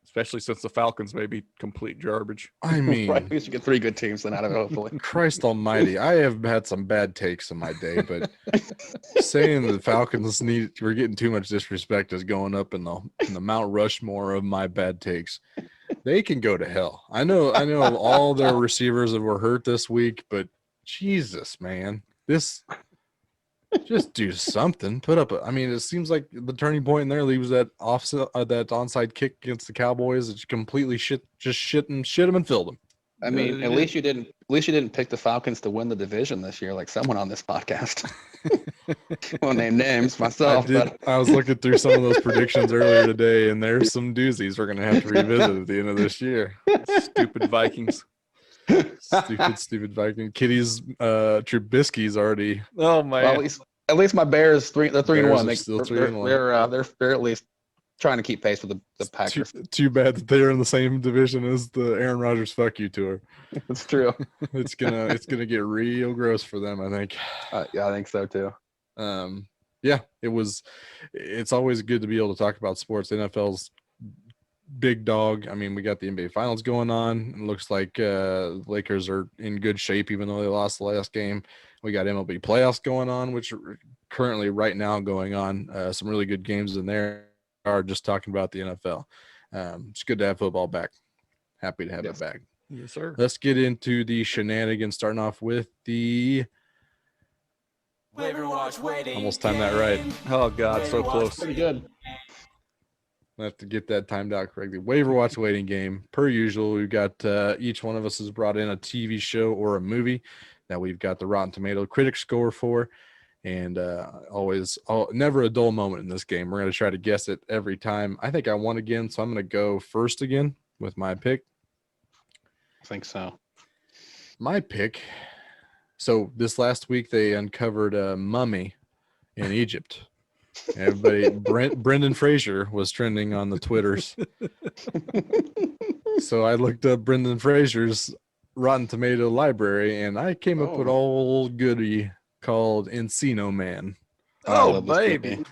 Especially since the Falcons may be complete garbage. I mean, Right? We should get 3 good teams then out of it, hopefully. Christ Almighty, I have had some bad takes in my day, but saying the Falcons we're getting too much disrespect is going up in the Mount Rushmore of my bad takes. They can go to hell. I know all their receivers that were hurt this week, but Jesus, man, just do something. Put up it seems like the turning point in their league was that that onside kick against the Cowboys. It's completely shit them and filled them. I mean, at least you didn't pick the Falcons to win the division this year, like someone on this podcast. Won't name names myself, but I was looking through some of those predictions earlier today, and there's some doozies we're gonna have to revisit at the end of this year. Stupid Vikings. Stupid Viking. Kitty's Trubisky's already. Oh man. well, at least my Bears they're 3-1. are still 3-1. They're at least trying to keep pace with the Packers. Too bad that they're in the same division as the Aaron Rodgers "fuck you" tour. It's true. It's gonna get real gross for them, I think. Yeah, I think so too. Yeah, it's always good to be able to talk about sports. NFL's big dog. I mean, we got the NBA finals going on. It looks like Lakers are in good shape, even though they lost the last game. We got MLB playoffs going on, which are currently right now going on. Some really good games in there. Are just talking about the NFL. It's good to have football back. Happy to have it back. Yes, sir. Let's get into the shenanigans, starting off with the Waiver watch waiting. almost timed that right. Oh God, so close. Pretty good. I have to get that timed out correctly. Waiver watch waiting game. Per usual, we've got each one of us has brought in a TV show or a movie that we've got the Rotten Tomato critic score for. And never a dull moment in this game. We're going to try to guess it every time. I think I won again, so I'm going to go first again with my pick. I think so. My pick. So this last week they uncovered a mummy in Egypt. Everybody, Brendan Fraser was trending on the Twitters. So I looked up Brendan Fraser's Rotten Tomato library, and I came up with an old goodie called Encino Man. Oh, love this baby. movie.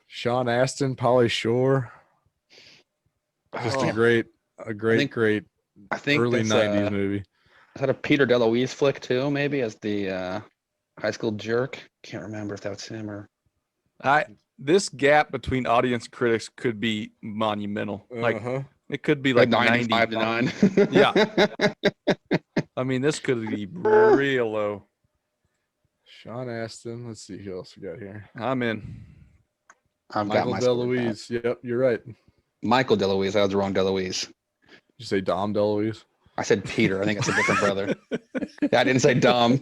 Sean Astin, Pauly Shore. Just Oh, a great I think early that's '90s movie. is that a Peter DeLuise flick too? Maybe as the high school jerk. Can't remember if that was him or. This gap between audience and critics could be monumental. Like it could be like 95 to 9. Yeah. I mean, this could be real low. Sean Astin. Let's see who else we got here. I'm in. I've got Michael my score down. DeLuise. Yep, you're right. Michael DeLuise. I was wrong. DeLuise. Did you say Dom DeLuise? I said Peter. I think it's a different brother. Yeah, I didn't say Dom.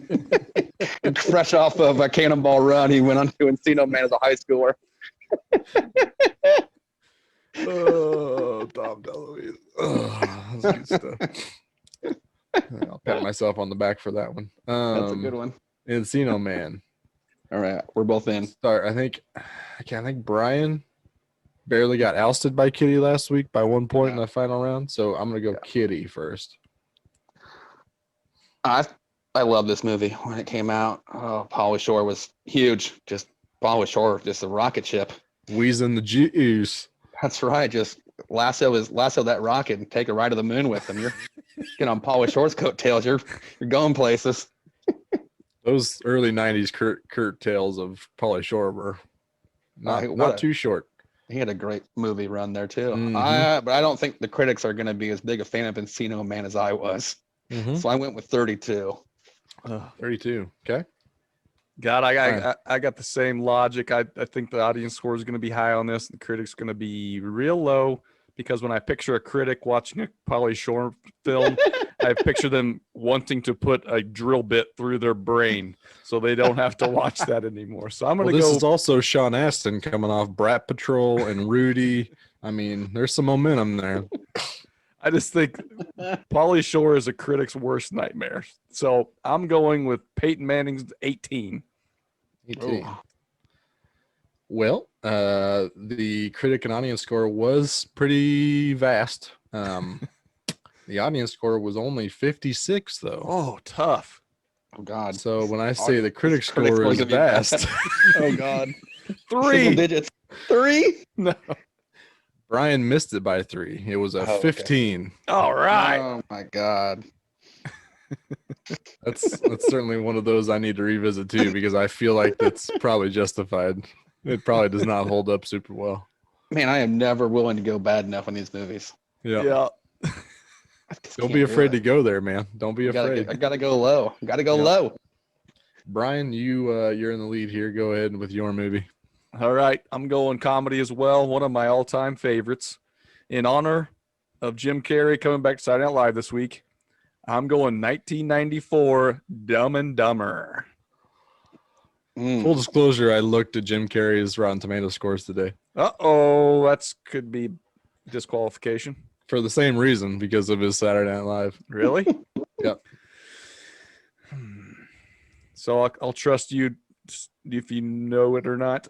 Fresh off of a Cannonball Run, he went on to Encino Man as a high schooler. Oh, Dom DeLuise. Oh, that's good stuff. I'll pat myself on the back for that one. That's a good one. Encino Man. All right, we're both in. Start. I think Brian barely got ousted by Kitty last week by 1 point in the final round. So I'm gonna go Kitty first. I love this movie when it came out. Oh, Pauly Shore was huge. Just Pauly Shore, just a rocket ship. Wheezing the juice. That's right. Just lasso that rocket and take a ride to the moon with him. You're getting on Pauly Shore's coattails. You're going places. Those early '90s Kurt tales of Pauly Shore were not too short. He had a great movie run there too. Mhm. But I don't think the critics are going to be as big a fan of Encino Man as I was. So I went with 32. 32. Okay. God, I got the same logic. I think the audience score is going to be high on this. The critic's going to be real low because when I picture a critic watching a Pauly Shore film, I picture them wanting to put a drill bit through their brain so they don't have to watch that anymore. So I'm going to go. This is also Sean Astin coming off Brat Patrol and Rudy. I mean, there's some momentum there. I just think Pauly Shore is a critic's worst nightmare. So I'm going with Peyton Manning's 18. 18. Well, the critic and audience score was pretty vast. The audience score was only 56, though. Oh, tough. Oh, God. So when I say the critic Critics score really is gonna be bad. vast, Oh, God. 3. Single digits. 3? No. Brian missed it by 3. It was a okay. 15. All right. Oh, my God. That's certainly one of those I need to revisit too, because I feel like that's probably justified. It probably does not hold up super well. Man, I am never willing to go bad enough on these movies. Yeah. Don't be afraid to go there, man. Don't be afraid. I gotta go low. Gotta go low. Brian, you're in the lead here. Go ahead with your movie. All right. I'm going comedy as well. One of my all-time favorites. In honor of Jim Carrey coming back to Saturday Night Live this week, I'm going 1994 Dumb and Dumber. Full disclosure, I looked at Jim Carrey's Rotten Tomato scores today. Uh-oh, that could be disqualification. For the same reason, because of his Saturday Night Live. Really? Yep. So I'll trust you if you know it or not.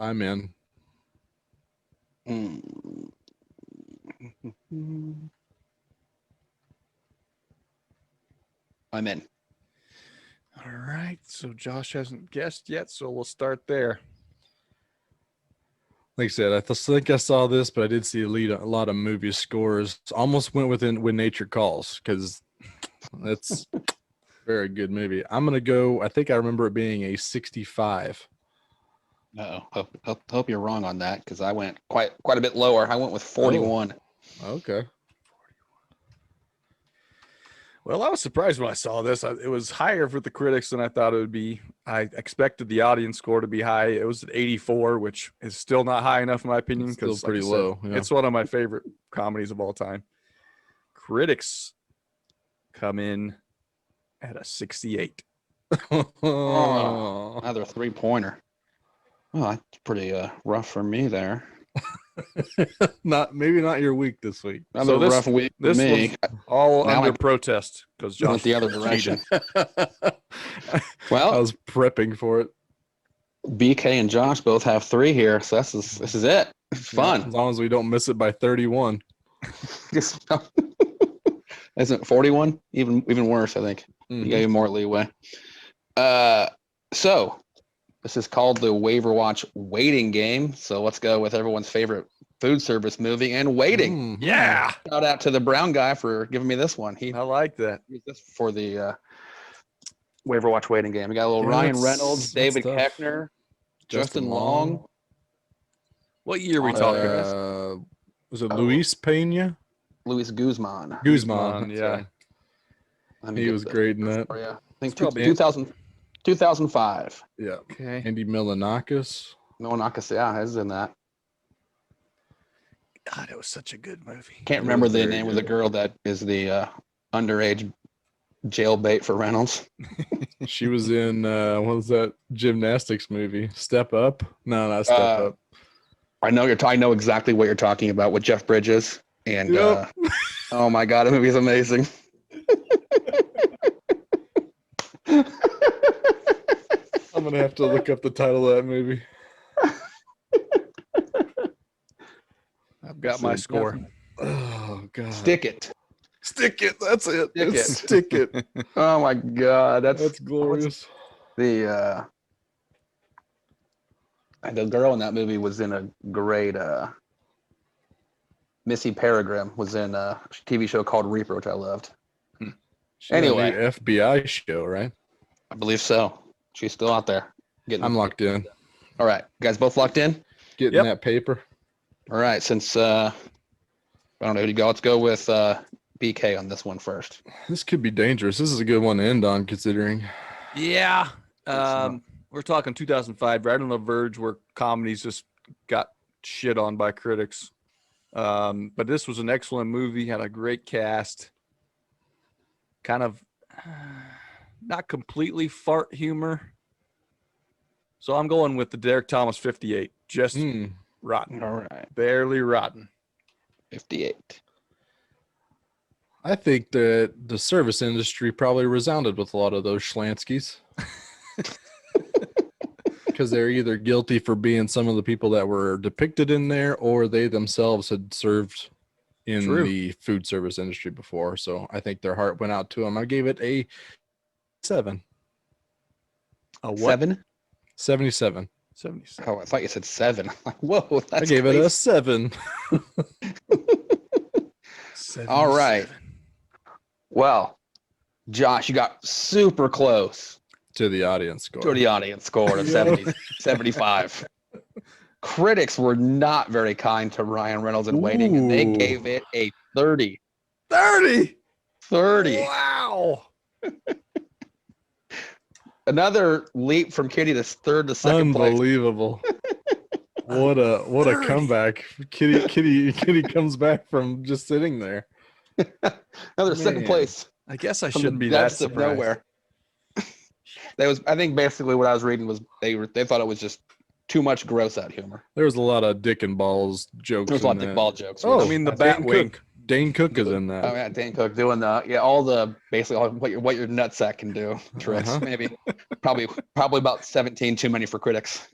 I'm in. I'm in. All right. So Josh hasn't guessed yet, so we'll start there. Like I said, I think I saw this, but I did see a lot of movie scores. Almost went within When Nature Calls, because that's a very good movie. I'm going to go, I think I remember it being a 65. Hope you're wrong on that, because I went quite a bit lower. I went with 41. Okay. Well, I was surprised when I saw this. It was higher for the critics than I thought it would be. I expected the audience score to be high. It was at 84, which is still not high enough in my opinion. Still Because pretty low. Yeah. It's one of my favorite comedies of all time. Critics come in at a 68. Oh, another 3-pointer. Oh, that's pretty rough for me there. Maybe not your week this week. Another rough week for me. All Now under I- protest because Josh Went the other direction. I Well, was prepping for it. BK and Josh both have 3 here, so this is it. It's fun. As long as we don't miss it by 31. Just isn't 41 even worse? I think you gave you more leeway. So this is called the Waiver Watch waiting game. So let's go with everyone's favorite food service movie, and Waiting. Mhm. Yeah, Shout out to the brown guy for giving me this one. He I like that. used this for the Waiver Watch Waiting game. We got a little Yeah, Ryan that's- Reynolds, that's David tough. Koechner, Justin Long. What year are we talking about? Was it Oh. Luis Pena? Luis Guzman. Guzman. yeah. That's right. Let me He get was the great in number that. for you. I think It's probably- 2005. Yeah. Okay. Andy Milonakis. No one is in that. God, it was such a good movie. Can't It remember was the very name of the good. girl that is the underage jail bait for Reynolds. She was in what was that gymnastics movie? Step Up? No, not Step Up. I know exactly what you're talking about with Jeff Bridges. And Yep. oh my god, the movie is amazing. I'm gonna have to look up the title of that movie. I've got my score. Oh god. Stick it. Stick it. That's it. Stick It's it. Stick it. Oh my god, That's glorious. the girl in that movie was in a great Missy Peregrine was in a TV show called Reaper, which I loved. She's in a new Anyway. FBI show, right? I believe so. She's still out there. I'm locked in. All right, you guys both locked in. Getting Yep. that paper. All right, since I don't know who to go. Let's go with BK on this one first. This could be dangerous. This is a good one to end on, considering. Yeah. so. We're talking 2005, right on the verge where comedies just got shit on by critics. But this was an excellent movie, had a great cast. Kind of not completely fart humor. So I'm going with the Derek Thomas 58. Just rotten. All right, Barely rotten. 58. I think that the service industry probably resounded with a lot of those Schlansky's. Because they're either guilty for being some of the people that were depicted in there, or they themselves had served in True. the food service industry before. So I think their heart went out to them. I gave it a 7. A what? 7? 77. 77. Oh, I thought you said 7. Like, whoa, that's I gave it a crazy. 7. All right. 77. Well, Josh, you got super close To the audience score. to the audience score of Yeah. 70, 75. Critics were not very kind to Ryan Reynolds in Waiting, and they Ooh. gave it a 30. 30. 30. Wow. Another leap from Kitty to third to second place. Unbelievable. What a 30. comeback. Kitty comes back from just sitting there. Another second Man. place I guess I from shouldn't the be that depths of surprised. nowhere. I think basically what I was reading was they thought it was just too much gross out humor. There was a lot of dick and balls jokes. There was a lot of in dick that. ball jokes. Oh, I mean, the Dane bat Cook. wink. Dane Cook is in that. Oh yeah, Dan Cook doing all the basically all what your nutsack can do tricks. Uh-huh. Maybe probably about 17 too many for critics.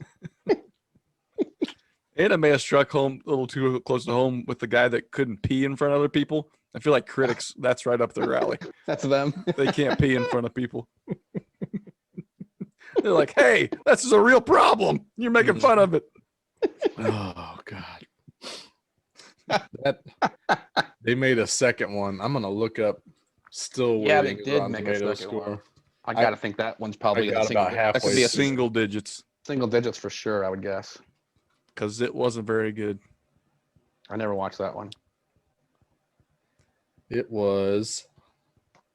And it may have struck home a little too close to home with the guy that couldn't pee in front of other people. I feel like critics, that's right up their alley. That's them. They can't pee in front of people. They're like, hey, this is a real problem. You're making fun of it. Oh God. They made a second one. I'm gonna look up. Still Yeah, they waiting. did Rotten make a Tomatoes second one. score. I gotta think that one's probably I got about that could be a Single digits single digits for sure. I would guess. because it wasn't very good. I never watched that one. It was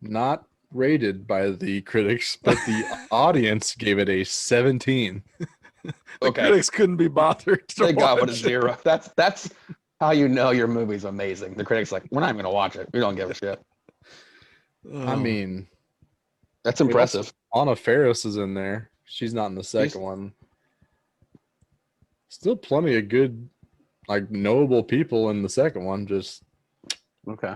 not rated by the critics, but the audience gave it a 17. The Okay, critics couldn't be bothered. To they got with a watch it. 0. That's how you know your movie's amazing. The critics like, we're not even gonna watch it. We don't give a shit. I Oh. mean, That's impressive. Anna Faris is in there. She's not in the second one. Still plenty of good, like knowable people in the second one. Just Okay.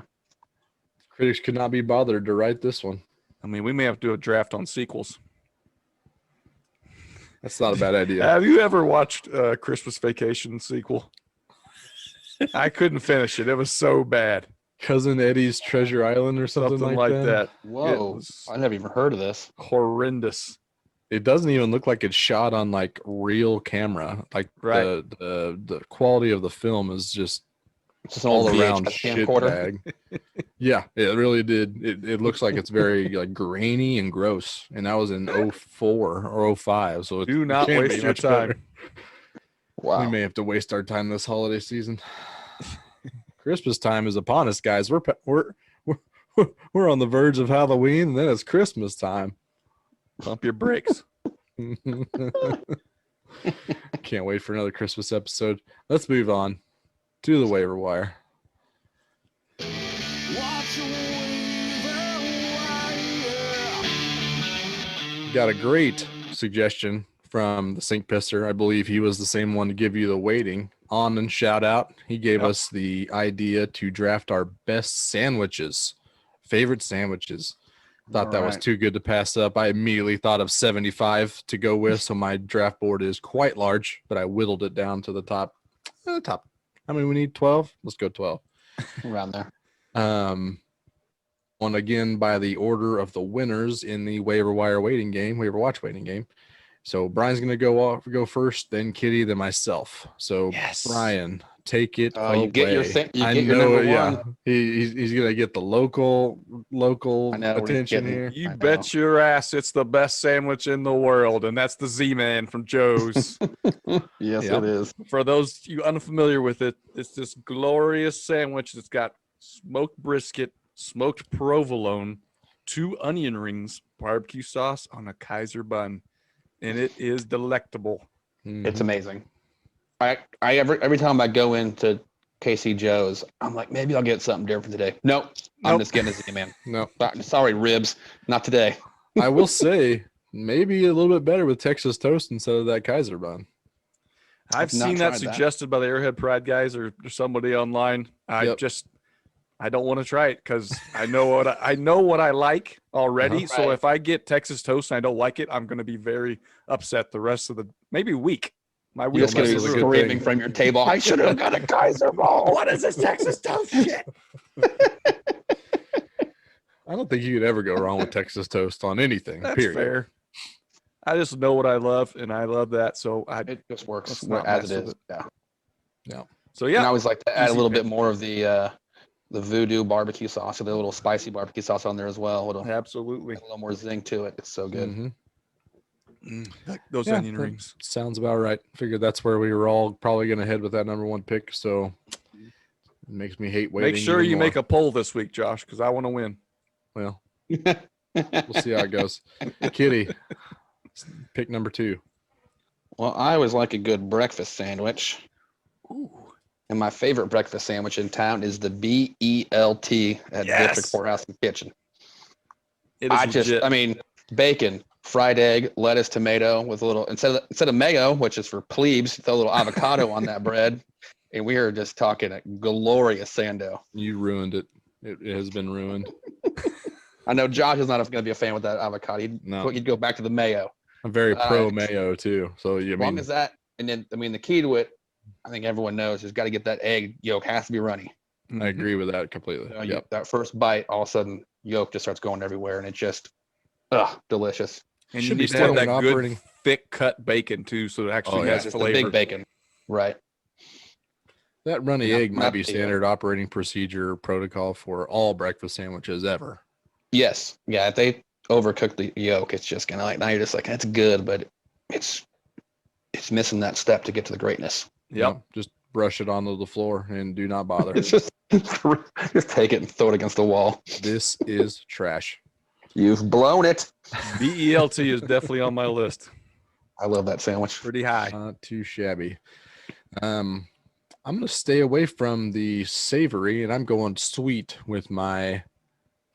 critics could not be bothered to write this one. I mean, we may have to do a draft on sequels. That's not a bad idea. Have you ever watched Christmas Vacation sequel? I couldn't finish it. It was so bad. Cousin Eddie's Treasure Island or something, Something like like that. that. Whoa. was- I never even heard of this. Horrendous. it doesn't even look like it's shot on like real camera. Like Right. the quality of the film is just It's just an all old around VHS shit camcorder. bag. Yeah, it really did. It looks like it's very like grainy and gross. And that was in 04 or 05. So Do it not can't waste be your much better. time. We Wow. may have to waste our time this holiday season. Christmas time is upon us, guys. We're on the verge of Halloween, and then it's Christmas time. Pump your brakes. Can't wait for another Christmas episode. Let's move on to the waiver wire. Got a great suggestion from the Sink Pisser. I believe he was the same one to give you the waiting on and shout out. He gave us the idea to draft our best sandwiches, favorite sandwiches. Thought that was too good to pass up. I immediately thought of 75 to go with, so my draft board is quite large, but I whittled it down to the top. Top. How many we need? 12? Let's go 12. Around there. One again by the order of the winners in the waiver wire waiting game, waiver watch waiting game. So Brian's gonna go first, then Kitty, then myself. So Yes. Brian, take it away. You get your thing. You I get your know, number yeah. one. He's gonna get the local I know, we're attention getting- here. You I bet your ass it's the best sandwich in the world, and that's the Z-Man from Joe's. Yes, Yep. it is. For those you unfamiliar with it, it's this glorious sandwich that's got smoked brisket, smoked provolone, 2 onion rings, barbecue sauce on a Kaiser bun, and it is delectable. It's amazing. Every time I go into KC Joe's, I'm like, maybe I'll get something different today. Nope. I'm Nope. just getting a Z-Man. No, Sorry, ribs. Not today. I will say maybe a little bit better with Texas toast instead of that Kaiser bun. I've not seen tried that that. suggested by the Airhead Pride guys or somebody online. Yep. I don't want to try it because I know what I like already. So Right. if I get Texas toast and I don't like it, I'm going to be very upset the rest of the maybe week. My You're week just going to mess be is a good screaming thing. from your table. I should have got a Kaiser ball. What is this Texas toast shit? I don't think you could ever go wrong with Texas toast on anything. That's period. fair. I just know what I love, and I love that. So It just works Let's not as mess it with is. it. Yeah. so And I yeah, always like to add a Easy little pick. bit more of the voodoo barbecue sauce, or the little spicy barbecue sauce on there as well. It'll add absolutely. a little more zing to it. It's so good. Mhm. Like those Yeah, onion that rings. Sounds about right. Figured that's where we were all probably going to head with that number one pick. So it makes me hate waiting. Make sure even you more. make a poll this week, Josh, because I want to win. Well, we'll see how it goes. Kitty, pick number 2. Well, I always like a good breakfast sandwich. Ooh. And my favorite breakfast sandwich in town is the BELT at Yes. District Courthouse and Kitchen. It is legit. I mean, bacon, fried egg, lettuce, tomato with a little, instead of mayo, which is for plebes, throw a little avocado on that bread. And we are just talking a glorious sando. You ruined it. It has been ruined. I know Josh is not going to be a fan with that avocado. No. You'd go back to the mayo. I'm very Uh, pro mayo too. So you As long mean as that, and then, I mean, the key to it, I think everyone knows, is got to get that egg yolk has to be runny. I agree with that completely. Yep. That first bite, all of a sudden, yolk just starts going everywhere, and it's just, delicious. And Should you be need to have standard that good operating. thick cut bacon too, so it actually Oh, yeah. has Just the flavor. big bacon, right? That runny Not- egg might not be the, standard operating procedure protocol for all breakfast sandwiches ever. Yes, yeah. If they overcook the yolk, it's just gonna, like, now you're just like, that's good, but it's missing that step to get to the greatness. Yep. Just brush it onto the floor and do not bother. It's just take it and throw it against the wall. This is trash. You've blown it. BELT is definitely on my list. I love that sandwich. Pretty high. Not too shabby. I'm going to stay away from the savory, and I'm going sweet with my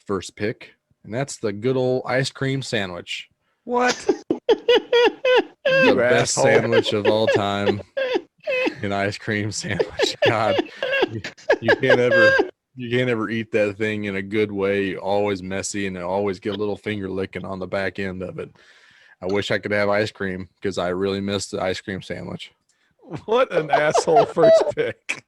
first pick, and that's the good old ice cream sandwich. What? The You best asshole. sandwich of all time, an ice cream sandwich. God, you can't ever eat that thing in a good way. Always messy, and always get a little finger licking on the back end of it. I wish I could have ice cream because I really miss the ice cream sandwich. What an asshole first pick.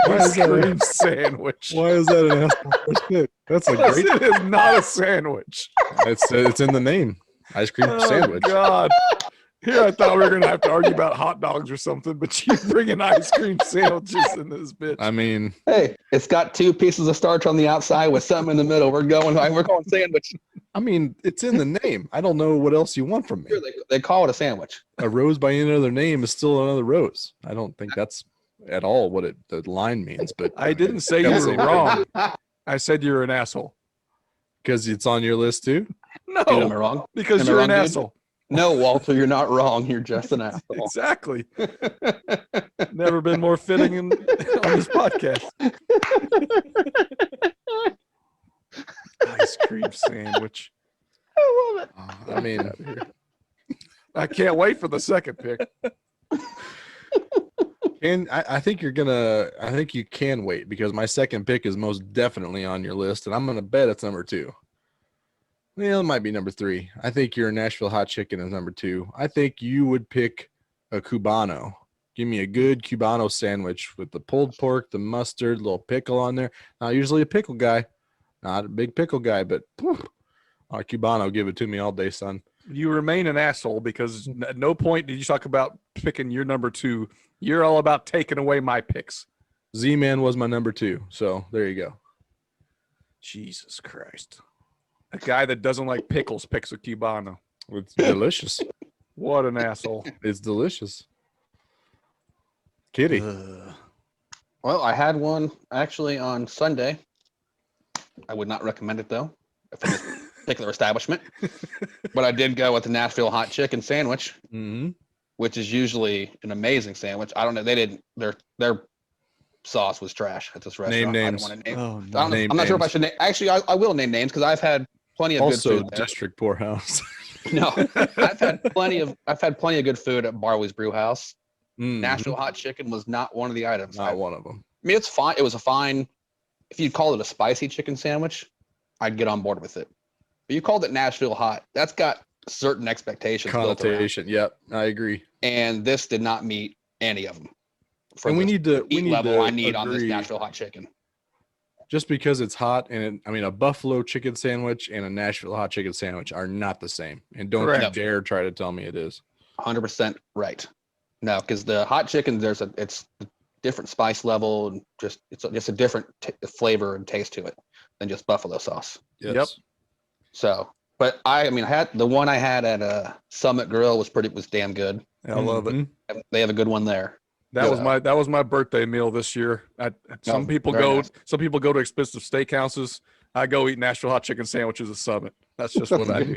Why Ice is that? cream sandwich. Why is that an asshole first pick? That's a Because great. it is not a sandwich. It's in the name. Ice cream Oh, sandwich. God. Here I thought we were going to have to argue about hot dogs or something, but you bringing ice cream sandwiches in this bitch. I mean, Hey, it's got 2 pieces of starch on the outside with something in the middle. We're going sandwich. it's in the name. I don't know what else you want from me. Sure, they call it a sandwich. A rose by any other name is still another rose. I don't think that's at all what the line means. But I didn't say you were wrong. I said you're an asshole. because it's on your list too. No, Am I wrong? because Am I you're wrong, an dude? asshole. No, Walter, you're not wrong. You're just an asshole. Exactly. Never been more fitting on this podcast. Ice cream sandwich. I love it. I mean, I can't wait for the second pick. and I think you can wait because my second pick is most definitely on your list, and I'm gonna bet it's number 2. Well, it might be number 3. I think your Nashville hot chicken is number 2. I think you would pick a Cubano. Give me a good Cubano sandwich with the pulled pork, the mustard, little pickle on there. Not usually a pickle guy, not a big pickle guy, but Cubano, give it to me all day, son. You remain an asshole because at no point did you talk about picking your number 2. You're all about taking away my picks. Z-Man was my number 2, so there you go. Jesus Christ. A guy that doesn't like pickles picks a Cubano. It's delicious. What an asshole. It's delicious. Kitty. Well, I had one actually on Sunday. I would not recommend it though, from this particular establishment. But I did go with the Nashville hot chicken sandwich, Mm-hmm. which is usually an amazing sandwich. I don't know. They didn't. Their sauce was trash at this restaurant. Name I names. don't want to name. Oh, I don't know, Name I'm not sure if I names. should name. Actually, I will name names because I've had plenty of Also, good food there. District Poorhouse. No, I've had plenty of good food at Barley's Brew House. Mhm. Nashville hot chicken was not one of the items. Not one of them. I mean, it's fine. It was a fine. If you'd call it a spicy chicken sandwich, I'd get on board with it. But you called it Nashville hot. That's got certain expectations built around. Connotation. Yep, I agree. And this did not meet any of them. And we need to Eat we need level to I need on this agree, Nashville hot chicken. just because it's hot and a buffalo chicken sandwich and a Nashville hot chicken sandwich are not the same. And don't Correct. you dare try to tell me it is. 100% right. No, because the hot chicken, it's a different spice level and it's just a different flavor and taste to it than just buffalo sauce. Yes. Yep. So, but I had the one I had at Summit Grill was damn good. I love it. Mhm. They have a good one there. That was my birthday meal this year. Some people very go nice. to expensive steakhouses. I go eat Nashville hot chicken sandwiches at Summit. That's just what I do.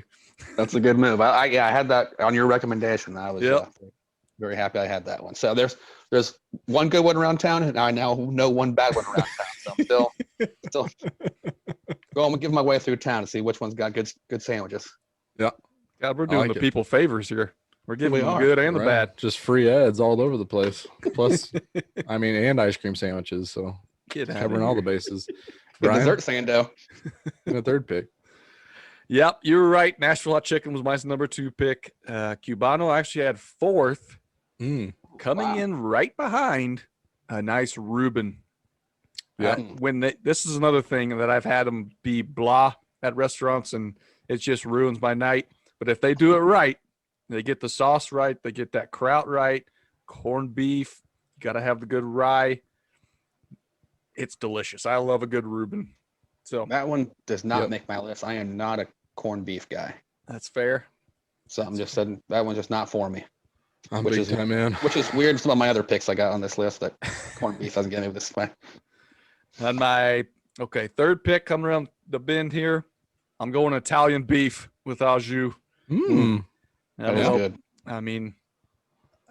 That's a good move. I had that on your recommendation. I was Yep. very happy I had that one. So there's one good one around town, and I now know one bad one around town. So I'm still going to give my way through town to see which one's got good sandwiches. God, we're doing like the it. people favors here. We're giving We them the are. good and the Right. bad. Just free ads all over the place. Plus, and ice cream sandwiches. So Get outta covering all the here. bases. The Brian, dessert sando. in the third pick. Yep, you were right. Nashville hot chicken was my number 2 pick. Cubano actually had 4th, Mm. coming Wow. in right behind a nice Reuben. Yeah. This is another thing that I've had them be blah at restaurants, and it just ruins my night. But if they do it right, they get the sauce right, they get that kraut right, corned beef. You got to have the good rye. It's delicious. I love a good Reuben. So That one does not Yep. make my list. I am not a corned beef guy. that's fair. So I'm just saying that one's just not for me. I'm Which big is- time in. Which is weird. Some of my other picks I got on this list that corned beef doesn't get me this way. On my third pick coming around the bend here, I'm going Italian beef with au jus. Mm. That is good. I mean,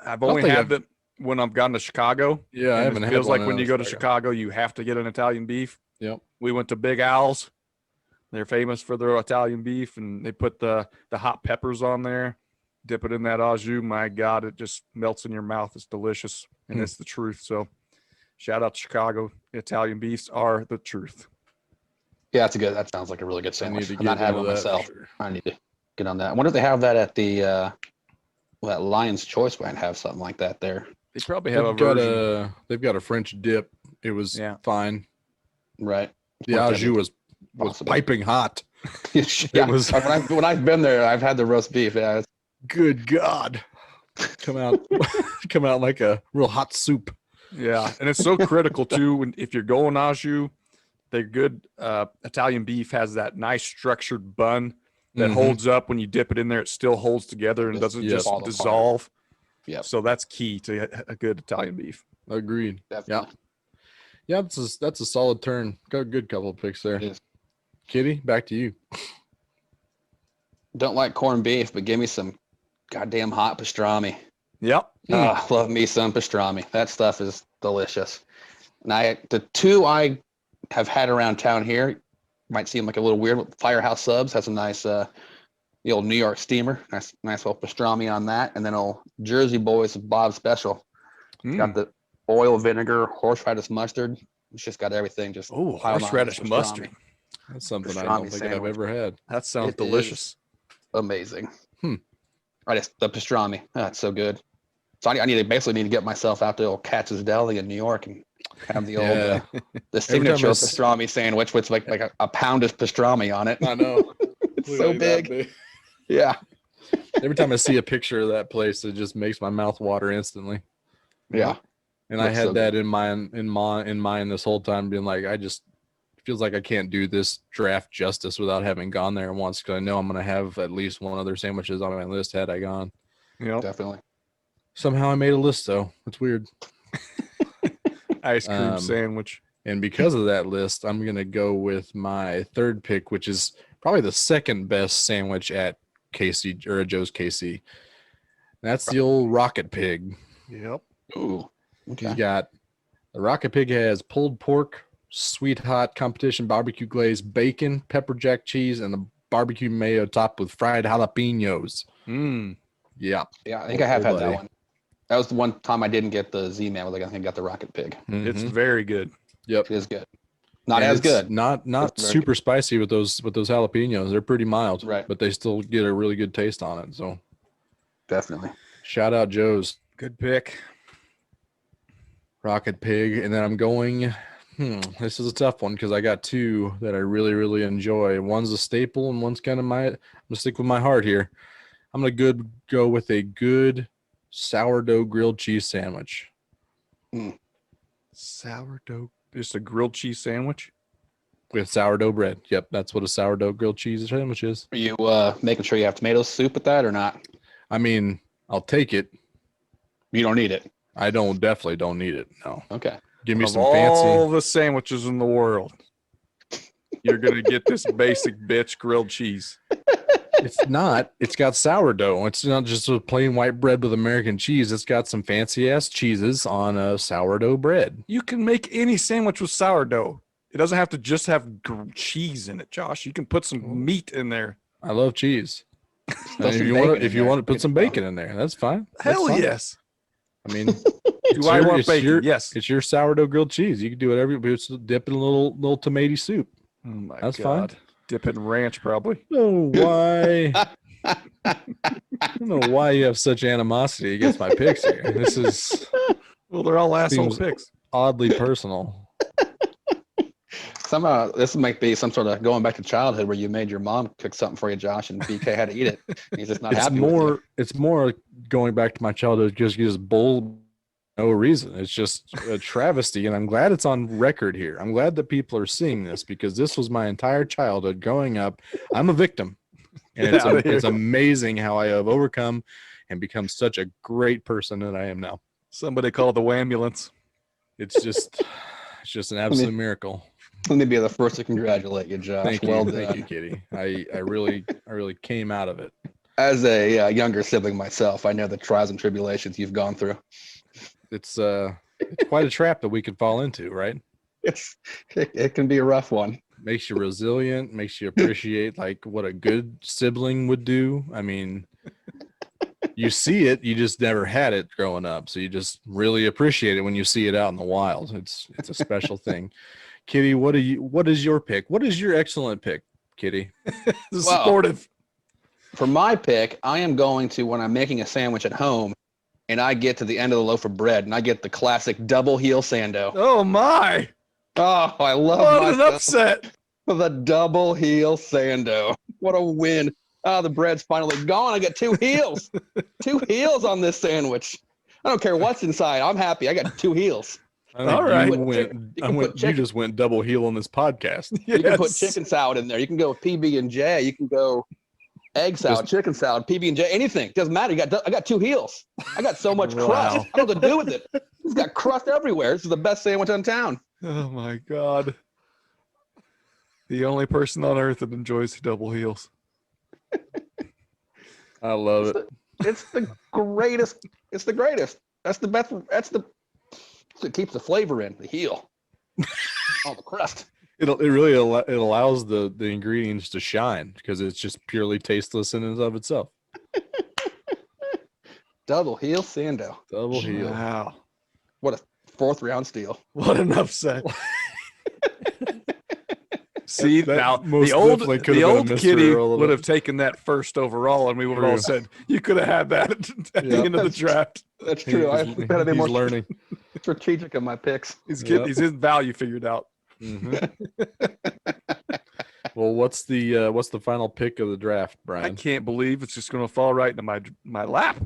I've don't only think had I've- that when I've gone to Chicago. Yeah, I and haven't it had feels one like when you go to Chicago, you have to get an Italian beef. Yep. We went to Big Al's. They're famous for their Italian beef, and they put the hot peppers on there, dip it in that au jus. My God, it just melts in your mouth. It's delicious, and Hmm. it's the truth. So shout out to Chicago. Italian beefs are the truth. Yeah, that sounds like a really good I need sandwich. to I'm not get having into one that for myself. sure. I need to get on that. I wonder if they have that at the that Lion's Choice might have something like that there. They probably have They've got a French dip. It was Yeah. fine. Right. The Wonder au if jus they- was possible. piping hot. Yeah, was- when I've been there, I've had the roast beef. Yeah, it's Good God. Come out like a real hot soup. Yeah, and it's so critical too. If you're going au jus, the good Italian beef has that nice structured bun that Mhm. holds up when you dip it in there. It still holds together and doesn't Yep. just Fall apart. dissolve. Yep. So that's key to a good Italian beef. Agreed. definitely. Yeah, that's a solid turn. Got a good couple of picks there. It is. Kitty, back to you. Don't like corned beef, but give me some goddamn hot pastrami. Yep. Love me some pastrami. That stuff is delicious. And the two I have had around town here might seem like a little weird. But Firehouse Subs has a nice, the old New York steamer. Nice little pastrami on that. And then old Jersey Boys Bob Special. It's got the oil, vinegar, horseradish mustard. It's just got everything. Just Oh, piled on horseradish this pastrami. mustard. That's something I Pastrami don't think I've sandwich. ever had. That sounds It delicious. Amazing. Hmm. The pastrami. That's so good. So I basically need to get myself out to old Katz's Deli in New York and have the old Yeah. the Every time signature I s- pastrami sandwich with like a pound of pastrami on it. I know. It's so big. Yeah. Every time I see a picture of that place, it just makes my mouth water instantly. Yeah. And I Looks had so that in mind this whole time, being like, it feels like I can't do this draft justice without having gone there once, because I know I'm going to have at least one other sandwiches on my list had I gone. Yep. Definitely. Somehow I made a list, though. It's weird. Ice cream Um, sandwich. And because of that list, I'm going to go with my third pick, which is probably the second best sandwich at KC or at Joe's KC. That's the old Rocket Pig. Yep. Ooh. He's Okay. got the Rocket Pig has pulled pork, sweet hot competition barbecue glaze, bacon, pepper jack cheese, and the barbecue mayo topped with fried jalapenos. Mm. Yeah. Yeah, I think I have had that buddy. one. That was the one time I didn't get the Z-Man. I think I got the Rocket Pig. It's Mhm. very good. Yep. It is good. Not And as it's good. Not It's very super spicy with those jalapenos. They're pretty mild, Right. but they still get a really good taste on it. So Definitely. shout out Joe's Good pick. Rocket Pig. And then I'm going, this is a tough one because I got two that I really, really enjoy. One's a staple and one's kind of I'm gonna stick with my heart here. I'm gonna go with a good sourdough grilled cheese sandwich. Sourdough. Just a grilled cheese sandwich. With sourdough bread. Yep, that's what a sourdough grilled cheese sandwich is. Are you making sure you have tomato soup with that or not? I mean, I'll take it. You don't need it. I definitely don't need it. No. Okay. Give me Of some all fancy. the sandwiches in the world, you're gonna get this basic bitch grilled cheese. It's not. It's got sourdough. It's not just a plain white bread with American cheese. It's got some fancy ass cheeses on a sourdough bread. You can make any sandwich with sourdough. It doesn't have to just have cheese in it, Josh. You can put some meat in there. I love cheese. Throw And some if bacon you in want to there. put some bacon in there, that's fine. That's Hell fine. yes. I mean, Do I want bacon? Yes. It's your sourdough grilled cheese. You can do whatever. Just dip it in a little tomato soup. Oh my That's fine. god. Dip it in ranch, probably. No, why? I don't know why you have such animosity against my picks here. This is Well, they're all asshole Seems- picks. oddly personal. Somehow this might be some sort of going back to childhood where you made your mom cook something for you, Josh, and BK had to eat it. He's just not It's happy with you. more going back to my childhood, just bull, no reason. It's just a travesty, and I'm glad it's on record here. I'm glad that people are seeing this because this was my entire childhood growing up. I'm a victim, and Get outta here. it's amazing how I have overcome and become such a great person that I am now. Somebody call the ambulance. It's just an absolute miracle. Let me be the first to congratulate you, Josh. Thank well you, done. thank you, Kitty. I really came out of it. As a younger sibling myself, I know the trials and tribulations you've gone through. It's quite a trap that we could fall into, right? It can be a rough one. Makes you resilient, makes you appreciate like what a good sibling would do. I mean, you see it, you just never had it growing up, so you just really appreciate it when you see it out in the wild. It's a special thing. Kitty, what is your pick? What is your excellent pick, Kitty? Supportive. For my pick, I am going to when I'm making a sandwich at home and I get to the end of the loaf of bread and I get the classic double heel sando. Oh my. Oh, I love What my an stuff. upset. The double heel Sando. What a win. Oh, the bread's finally gone. I got 2 heels. 2 heels on this sandwich. I don't care what's inside. I'm happy. I got 2 heels. I think All right. you just went double heel on this podcast. You can put Yes. chicken salad in there. You can go PB&J. You can go egg salad, chicken salad, PB&J, anything. Doesn't matter. I got 2 heels. I got so much Wow. crust. I don't know what to do with it. It's got crust everywhere. This is the best sandwich in town. Oh my God. The only person on earth that enjoys double heels. I love it. It's the greatest. It's the greatest. That's the best. It keeps the flavor in the heel. All the crust. It really allows the ingredients to shine because it's just purely tasteless in and of itself. Double heel Sando. Double heel. Wow. What a 4th round steal. What an upset. See, That now most the old definitely could have been a Mr. kitty Earl of would it. have taken that first overall, and we would have all True. said, you could have had that at the Yep. end of the draft. That's true. I gotta be He's more learning. strategic in my picks. He's Yep. he's his value figured out. Mhm. Well, what's the final pick of the draft, I Brian? can't believe it's just going to fall right into my lap.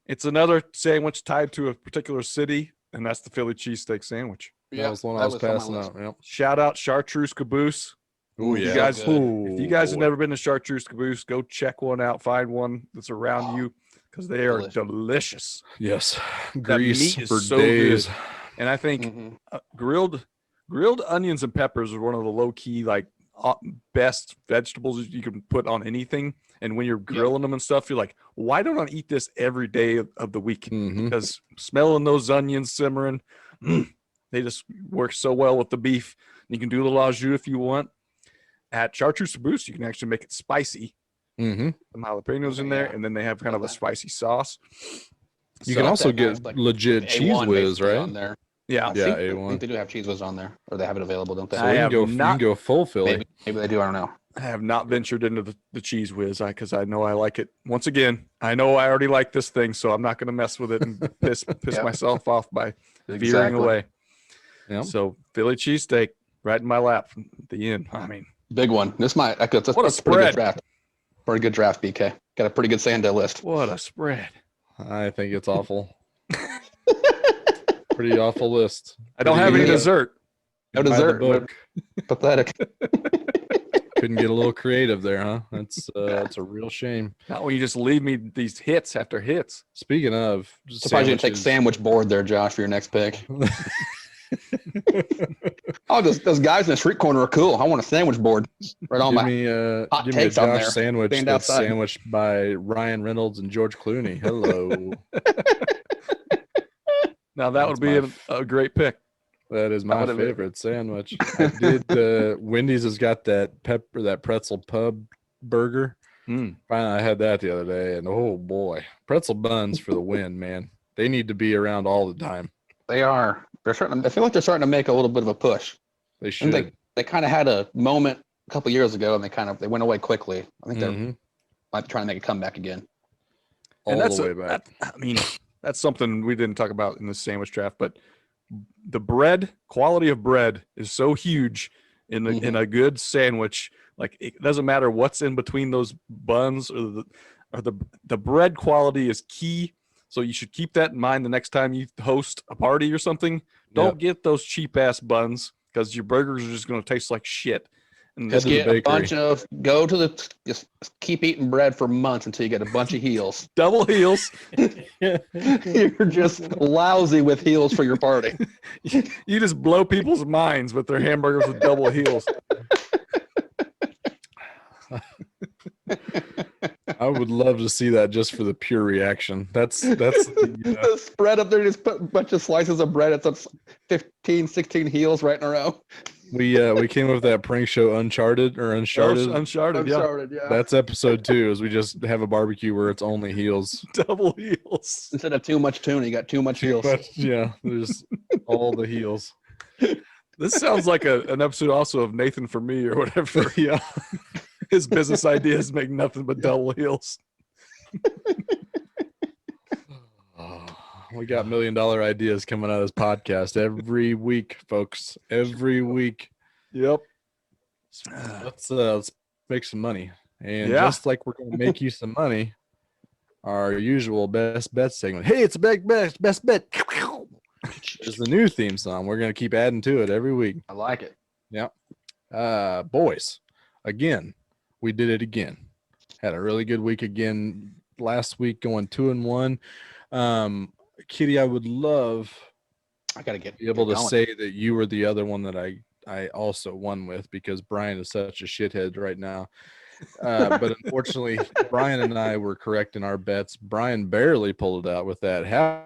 It's another sandwich tied to a particular city, and that's the Philly cheesesteak sandwich. That was the one I was passing out. Yep. Shout out Chartreuse Caboose. Oh Ooh, yeah. You guys, good. if you guys have boy. never been to Chartreuse Caboose, go check one out. Find one that's around you because they are delicious. Yes, That grease meat is for so days. good. And I think Mhm. grilled onions and peppers are one of the low key best vegetables you can put on anything. And when you're grilling them and stuff, you're like, why don't I eat this every day of the week? Mhm. Because smelling those onions simmering, they just work so well with the beef. You can do the au jus if you want. At Chartreuse Caboose, you can actually make it spicy. Mhm. Some jalapenos in there, Yeah. and then they have kind of a Love that. spicy sauce. You So- can also That get nice, like, legit A1 cheese whiz, basically right? On there. yeah. I Yeah, think, A1. I think they do have cheese whiz on there, or they have it available, don't they? So I you have can go. You not- can go full Philly. Maybe they do. I don't know. I have not ventured into the cheese whiz because I know I like it. Once again, I know I already like this thing, so I'm not going to mess with it and piss Yep. myself off by veering Exactly. away. Yep. So Philly cheesesteak right in my lap at the end. I mean, Big one. That's What a a pretty good spread. draft. Pretty good draft, BK. Got a pretty good Sando list. what a spread! I think it's awful. Pretty awful list. I don't Pretty have any good. dessert. No By the dessert. book. Pathetic. Couldn't get a little creative there, huh? That's a real shame. Not when you just leave me these hits after hits. Speaking of, Surprised you didn't take sandwiches- sandwich board there, Josh, for your next pick. Oh, those guys in the street corner are cool. I want a sandwich board right on give my. me hot give me a takes on Josh there. sandwich Stand that's outside. sandwiched by Ryan Reynolds and George Clooney. Hello. Now that That's would be my a great pick. That is my would've been- favorite sandwich. I did. Wendy's has got that pretzel pub burger. Mm. Finally, I had that the other day, and oh boy, pretzel buns for the win, man. They need to be around all the time. They are. They're starting. I feel like they're starting to make a little bit of a push. They And should. they kind of had a moment a couple years ago, and they went away quickly. I think they're Mhm. might be trying to make a comeback again. all And that's the way back. I mean, that's something we didn't talk about in the sandwich draft, but the quality of bread is so huge in a good sandwich. Like it doesn't matter what's in between those buns or the bread quality is key. So you should keep that in mind the next time you host a party or something. Don't get those cheap ass buns because your burgers are just going to taste like shit. And Just to the get a bakery. bunch of just keep eating bread for months until you get a bunch of heels. double heels. You're just lousy with heels for your party. You just blow people's minds with their hamburgers with double heels. I would love to see that just for the pure reaction. That's The spread up there, just put a bunch of slices of bread. It's up 15, 16 heels right in a row. we came up with that prank show Uncharted. Uncharted, yeah. Uncharted, yeah. That's episode 2. Is we just have a barbecue where it's only heels. Double heels. Instead of too much tuna, you got too much heels. But yeah, there's all the heels. This sounds like an episode also of Nathan for Me or whatever. Yeah. His business ideas make nothing but double heels. Oh, we got $1 million ideas coming out of this podcast every week, folks. Every week. Yep. Let's make some money. And Yeah. just like we're going to make you some money, our usual best bet segment. Hey, it's a best bet. It's the new theme song. We're going to keep adding to it every week. I like it. Yeah. Boys, again, we did it again. Had a really good week again last week, going 2-1. Kitty, I would love I gotta get be able to going. say that you were the other one that I also won with, because Brian is such a shithead right now. But unfortunately, Brian and I were correct in our bets. Brian barely pulled it out with that half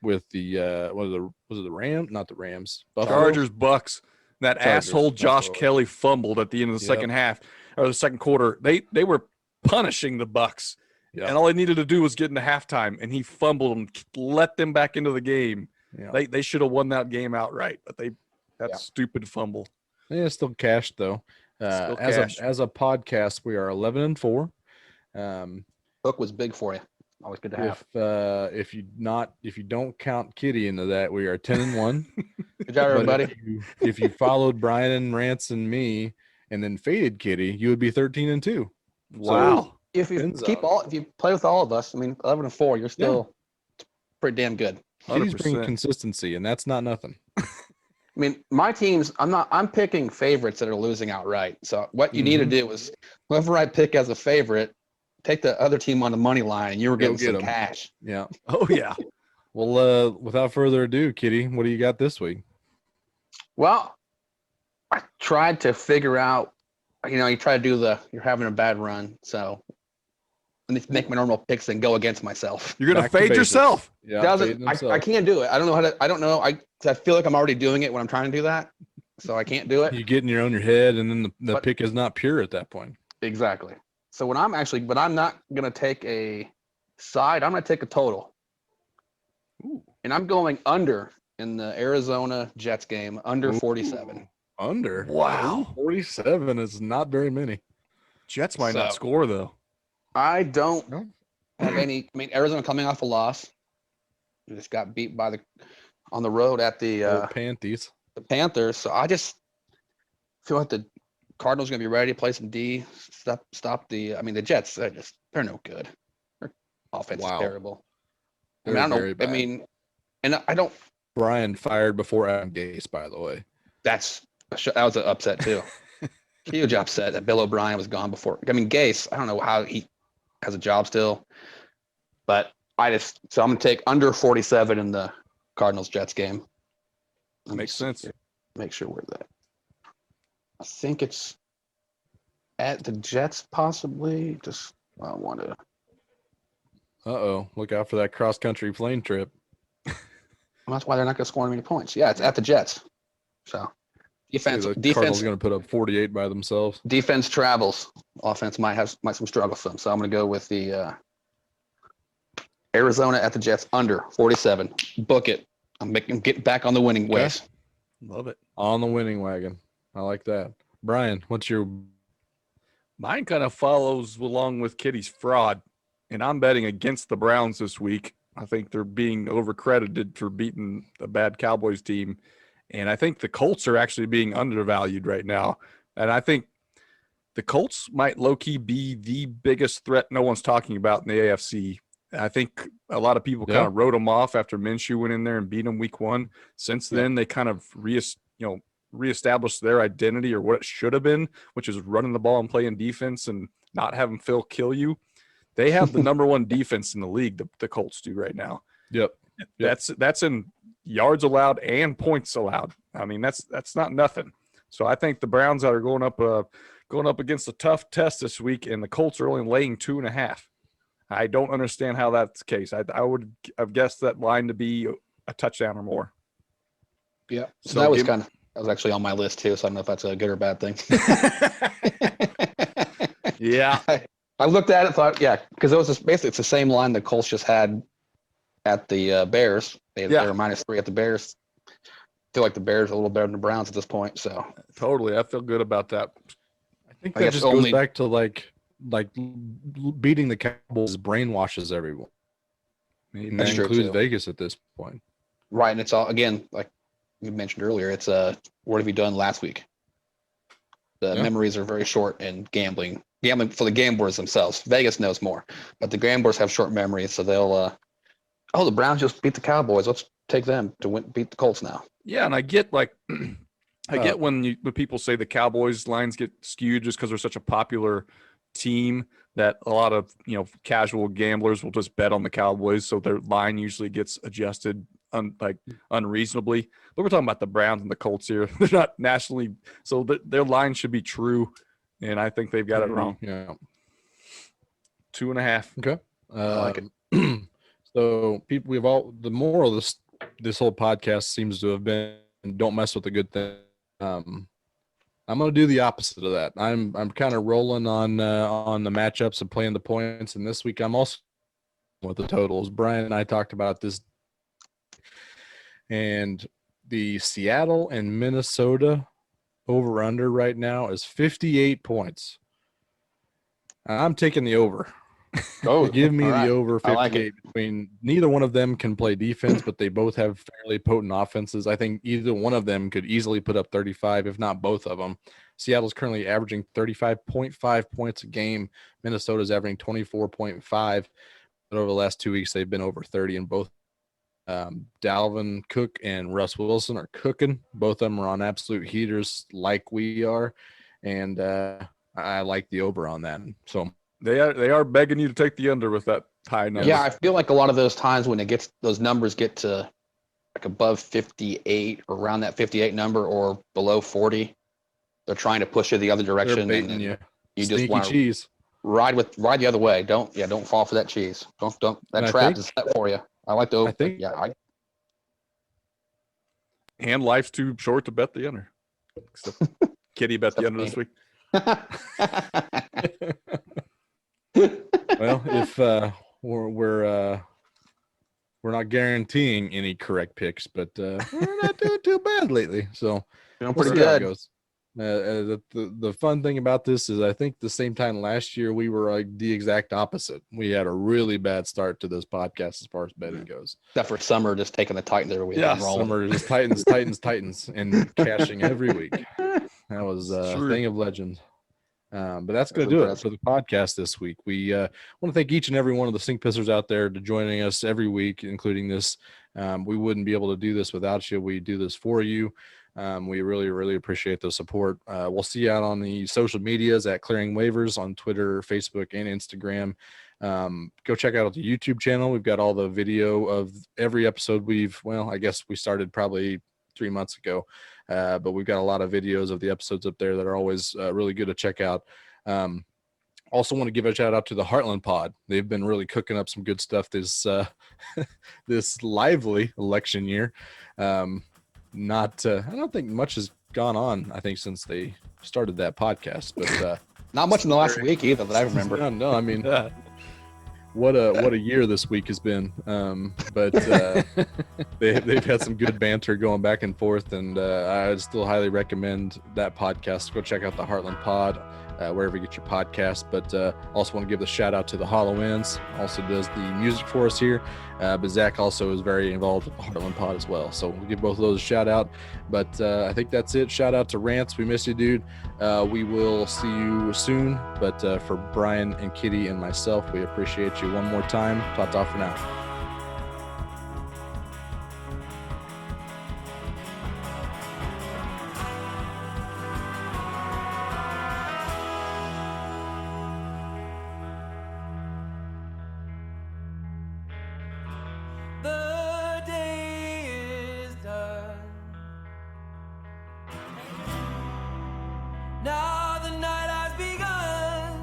with the was it the Rams? Not the Rams. Buffalo? Chargers, Bucks. That Chargers, asshole Josh Buffalo. Kelly fumbled at the end of the second half or the second quarter. They were punishing the Bucks, and all they needed to do was get into halftime, and he fumbled and let them back into the game. Yeah. They should have won that game outright, but that stupid fumble. Yeah, still cashed though. Still as cashed. a podcast, we are 11-4. Book was big for you. Always good to have. If you don't count Kitty into that, we are 10-1. Good job, But everybody. if you followed Brian and Rance and me, and then faded Kitty, you would be 13-2. Wow. If you Ends keep up. if you play with all of us, I mean, 11-4, you're still pretty damn good. Kitty's bringing 100%. consistency, and that's not nothing. I mean, my teams, I'm picking favorites that are losing outright. So what you need to do is whoever I pick as a favorite, take the other team on the money line, and you were Go getting get some 'em. cash. Yeah. Oh yeah. Well, without further ado, Kitty, what do you got this week? Well, I tried to figure out, you try to do you're having a bad run. So let me make my normal picks and go against myself. You're gonna Back to fade basics. yourself. Yeah. I can't do it. I don't know how to, I don't know. I feel like I'm already doing it when I'm trying to do that. So I can't do it. You get in your head, and then the But- pick is not pure at that point. Exactly. So I'm not going to take a side. I'm going to take a total. Ooh. And I'm going under in the Arizona Jets game, under 47. Under. Wow. 47 is not very many. Jets might not So- score though. I don't No. have any. I mean, Arizona coming off a loss. We just got beat on the road at the Old Panties. Panthers. So I just feel like the Cardinals going to be ready to play some D. Stop the. I mean, the Jets. They're no good. Their offense is terrible. I mean, I don't Very know. bad. I mean, and I don't. Brian fired before Adam Gase, by the way. That was an upset too. Huge upset that Bill O'Brien was gone before. I mean, Gase. I don't know how he has a job still, but so I'm gonna take under 47 in the Cardinals Jets game. Let me Makes see sense. here. Make sure we're that. I think it's at the Jets, possibly. I want to. Uh-oh. Look out for that cross-country plane trip. That's why they're not going to score many points. Yeah, it's at the Jets. So defense, The Cardinals defense, going to put up 48 by themselves. defense travels. Offense might some struggles for them. So I'm going to go with the Arizona at the Jets under 47. Book it. Get back on the winning ways. Love it. On the winning wagon. I like that. Brian, what's your... Mine kind of follows along with Kitty's fraud, and I'm betting against the Browns this week. I think they're being overcredited for beating the bad Cowboys team, and I think the Colts are actually being undervalued right now. And I think the Colts might low-key be the biggest threat no one's talking about in the AFC. I think a lot of people kind of wrote them off after Minshew went in there and beat them week one. Since then, they kind of reestablished their identity, or what it should have been, which is running the ball and playing defense and not having Phil kill you. They have the number one defense in the league, the Colts do right now. Yep. That's in yards allowed and points allowed. I mean, that's not nothing. So I think the Browns are going up against a tough test this week, and the Colts are only laying 2.5. I don't understand how that's the case. I would have guessed that line to be a touchdown or more. Yeah. So So that was actually on my list too. So I don't know if that's a good or bad thing. Yeah. I looked at it, thought, because it was basically it's the same line the Colts just had at the Bears. They were -3 at the Bears. I feel like the Bears are a little better than the Browns at this point. So Totally. I feel good about that. I think I that guess just only- goes back to like beating the Cowboys brainwashes everyone. And That's that true, includes too. Vegas at this point. right, and it's all again like you mentioned earlier. It's what have you done last week? The memories are very short in gambling. Gambling for the gamblers themselves. Vegas knows more, but the gamblers have short memories, so they'll. The Browns just beat the Cowboys. Let's take them to beat the Colts now. Yeah, and I get I get when people say the Cowboys lines get skewed just because they're such a popular team that a lot of casual gamblers will just bet on the Cowboys, so their line usually gets adjusted unreasonably. But we're talking about the Browns and the Colts here. They're not nationally, so their line should be true, and I think they've got it wrong. Yeah, 2.5. Okay, I like it. So people, the moral of this whole podcast seems to have been, don't mess with the good thing. I'm going to do the opposite of that. I'm kind of rolling on the matchups and playing the points. And this week I'm also with the totals. Brian and I talked about this, and the Seattle and Minnesota over under right now is 58 points. I'm taking the over. Oh, Give me right. the over 58. I like it. Between neither one of them can play defense, but they both have fairly potent offenses. I think either one of them could easily put up 35, if not both of them. Seattle's currently averaging 35.5 points a game. Minnesota's averaging 24.5. But over the last 2 weeks, they've been over 30, and both Dalvin Cook and Russ Wilson are cooking. Both of them are on absolute heaters like we are, and I like the over on that. So They are begging you to take the under with that high number. Yeah, I feel like a lot of those times when those numbers get to like above 58 or around that 58 number or below 40, they're trying to push you the other direction. they're baiting and you. You Sneaky just want to cheese. ride the other way. Don't fall for that cheese. Don't And that I trap think- is set for you. I like the over. I think- And life's too short to bet the under. Except Kitty bet the under this week. Well, if we're not guaranteeing any correct picks, but we're not doing too bad lately. So Doing we'll pretty see how it good. goes. The fun thing about this is I think the same time last year we were like the exact opposite. We had a really bad start to this podcast as far as betting goes. Except for Summer just taking the Titans every week. Yeah, and rolling. Some are just Titans, and cashing every week. That was a True. thing of legend. But that's going That's to do it impressive. for the podcast this week. We want to thank each and every one of the Sink Pissers out there to joining us every week, including this. We wouldn't be able to do this without you. We do this for you. We really, really appreciate the support. We'll see you out on the social medias at Clearing Waivers on Twitter, Facebook, and Instagram. Go check out the YouTube channel. We've got all the video of every episode I guess we started probably 3 months ago. But we've got a lot of videos of the episodes up there that are always really good to check out. Also want to give a shout out to the Heartland Pod. They've been really cooking up some good stuff this this lively election year. I don't think much has gone on, I think, since they started that podcast, but Not much in the last week either that I remember. no, I mean, Yeah. what a year this week has been. But they've had some good banter going back and forth, and I would still highly recommend that podcast. Go check out the Heartland Pod, wherever you get your podcast. But also want to give the shout out to the Hollow Ends, also does the music for us here. But Zach also is very involved with the Heartland Pod as well. So we'll give both of those a shout out. But I think that's it. Shout out to Rance. We miss you, dude. We will see you soon. But for Brian and Kitty and myself, we appreciate you one more time. Ta-ta for now. The day is done. Now the night has begun.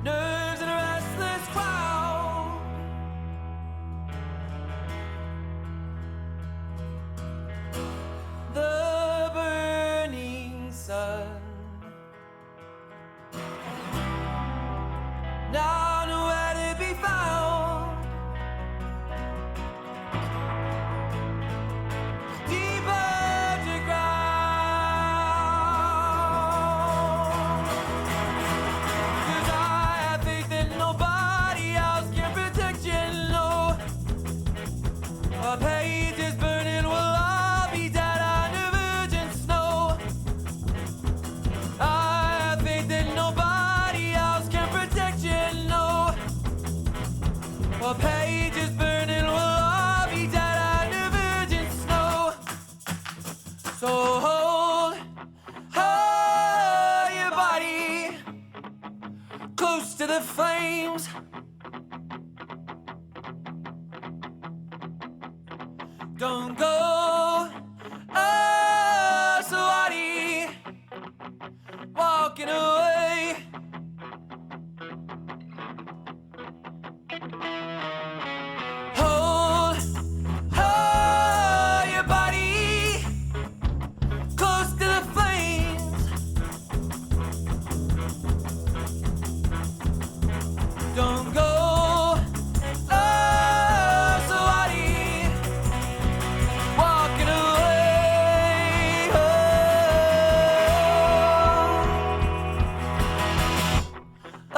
Nerves and A page is burning, we'll all be dead under virgin snow. So hold your body close to the flames. Don't go, oh, Sawadi, walking away. Hold your body close to the flames. Don't go, oh, Sawadi, walking away. Oh, a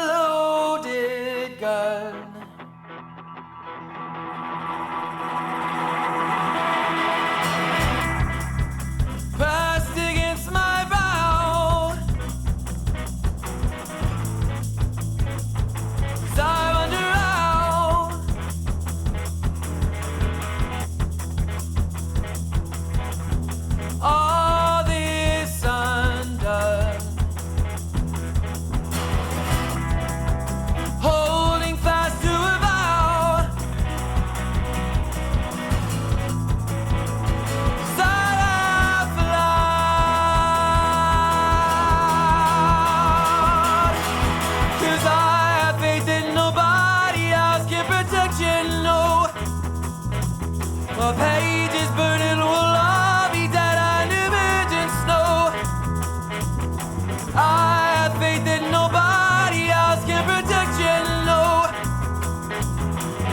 loaded gun. Pressed against my brow, 'cause I wonder how all this undone. Holding fast to a vow, 'cause I laugh aloud. 'Cause I have faith that nobody else can protect you, no. A page is burning, we'll all be dead under virgin snow. I have faith that nobody else can protect you, no.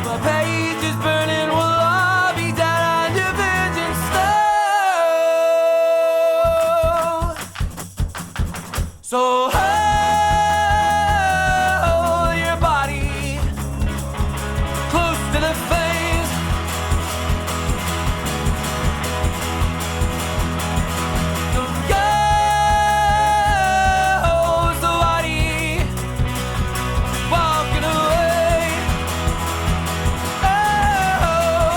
My page is burning, we'll all be dead under virgin snow. So hold your body close to the flames. Don't go, Sawadi, walking away. Oh,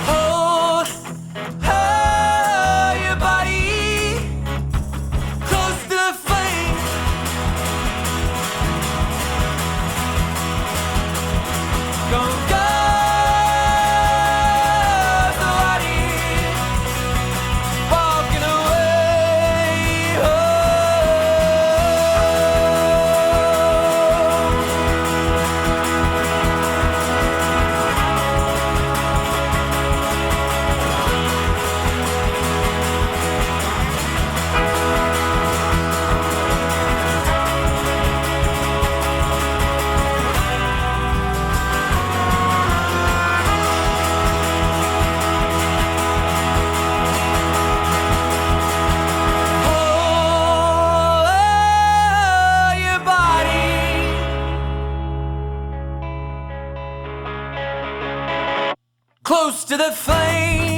hold your body close to the flames. Don't go, Sawadi, walking away. Oh. Hold your body close to the flame.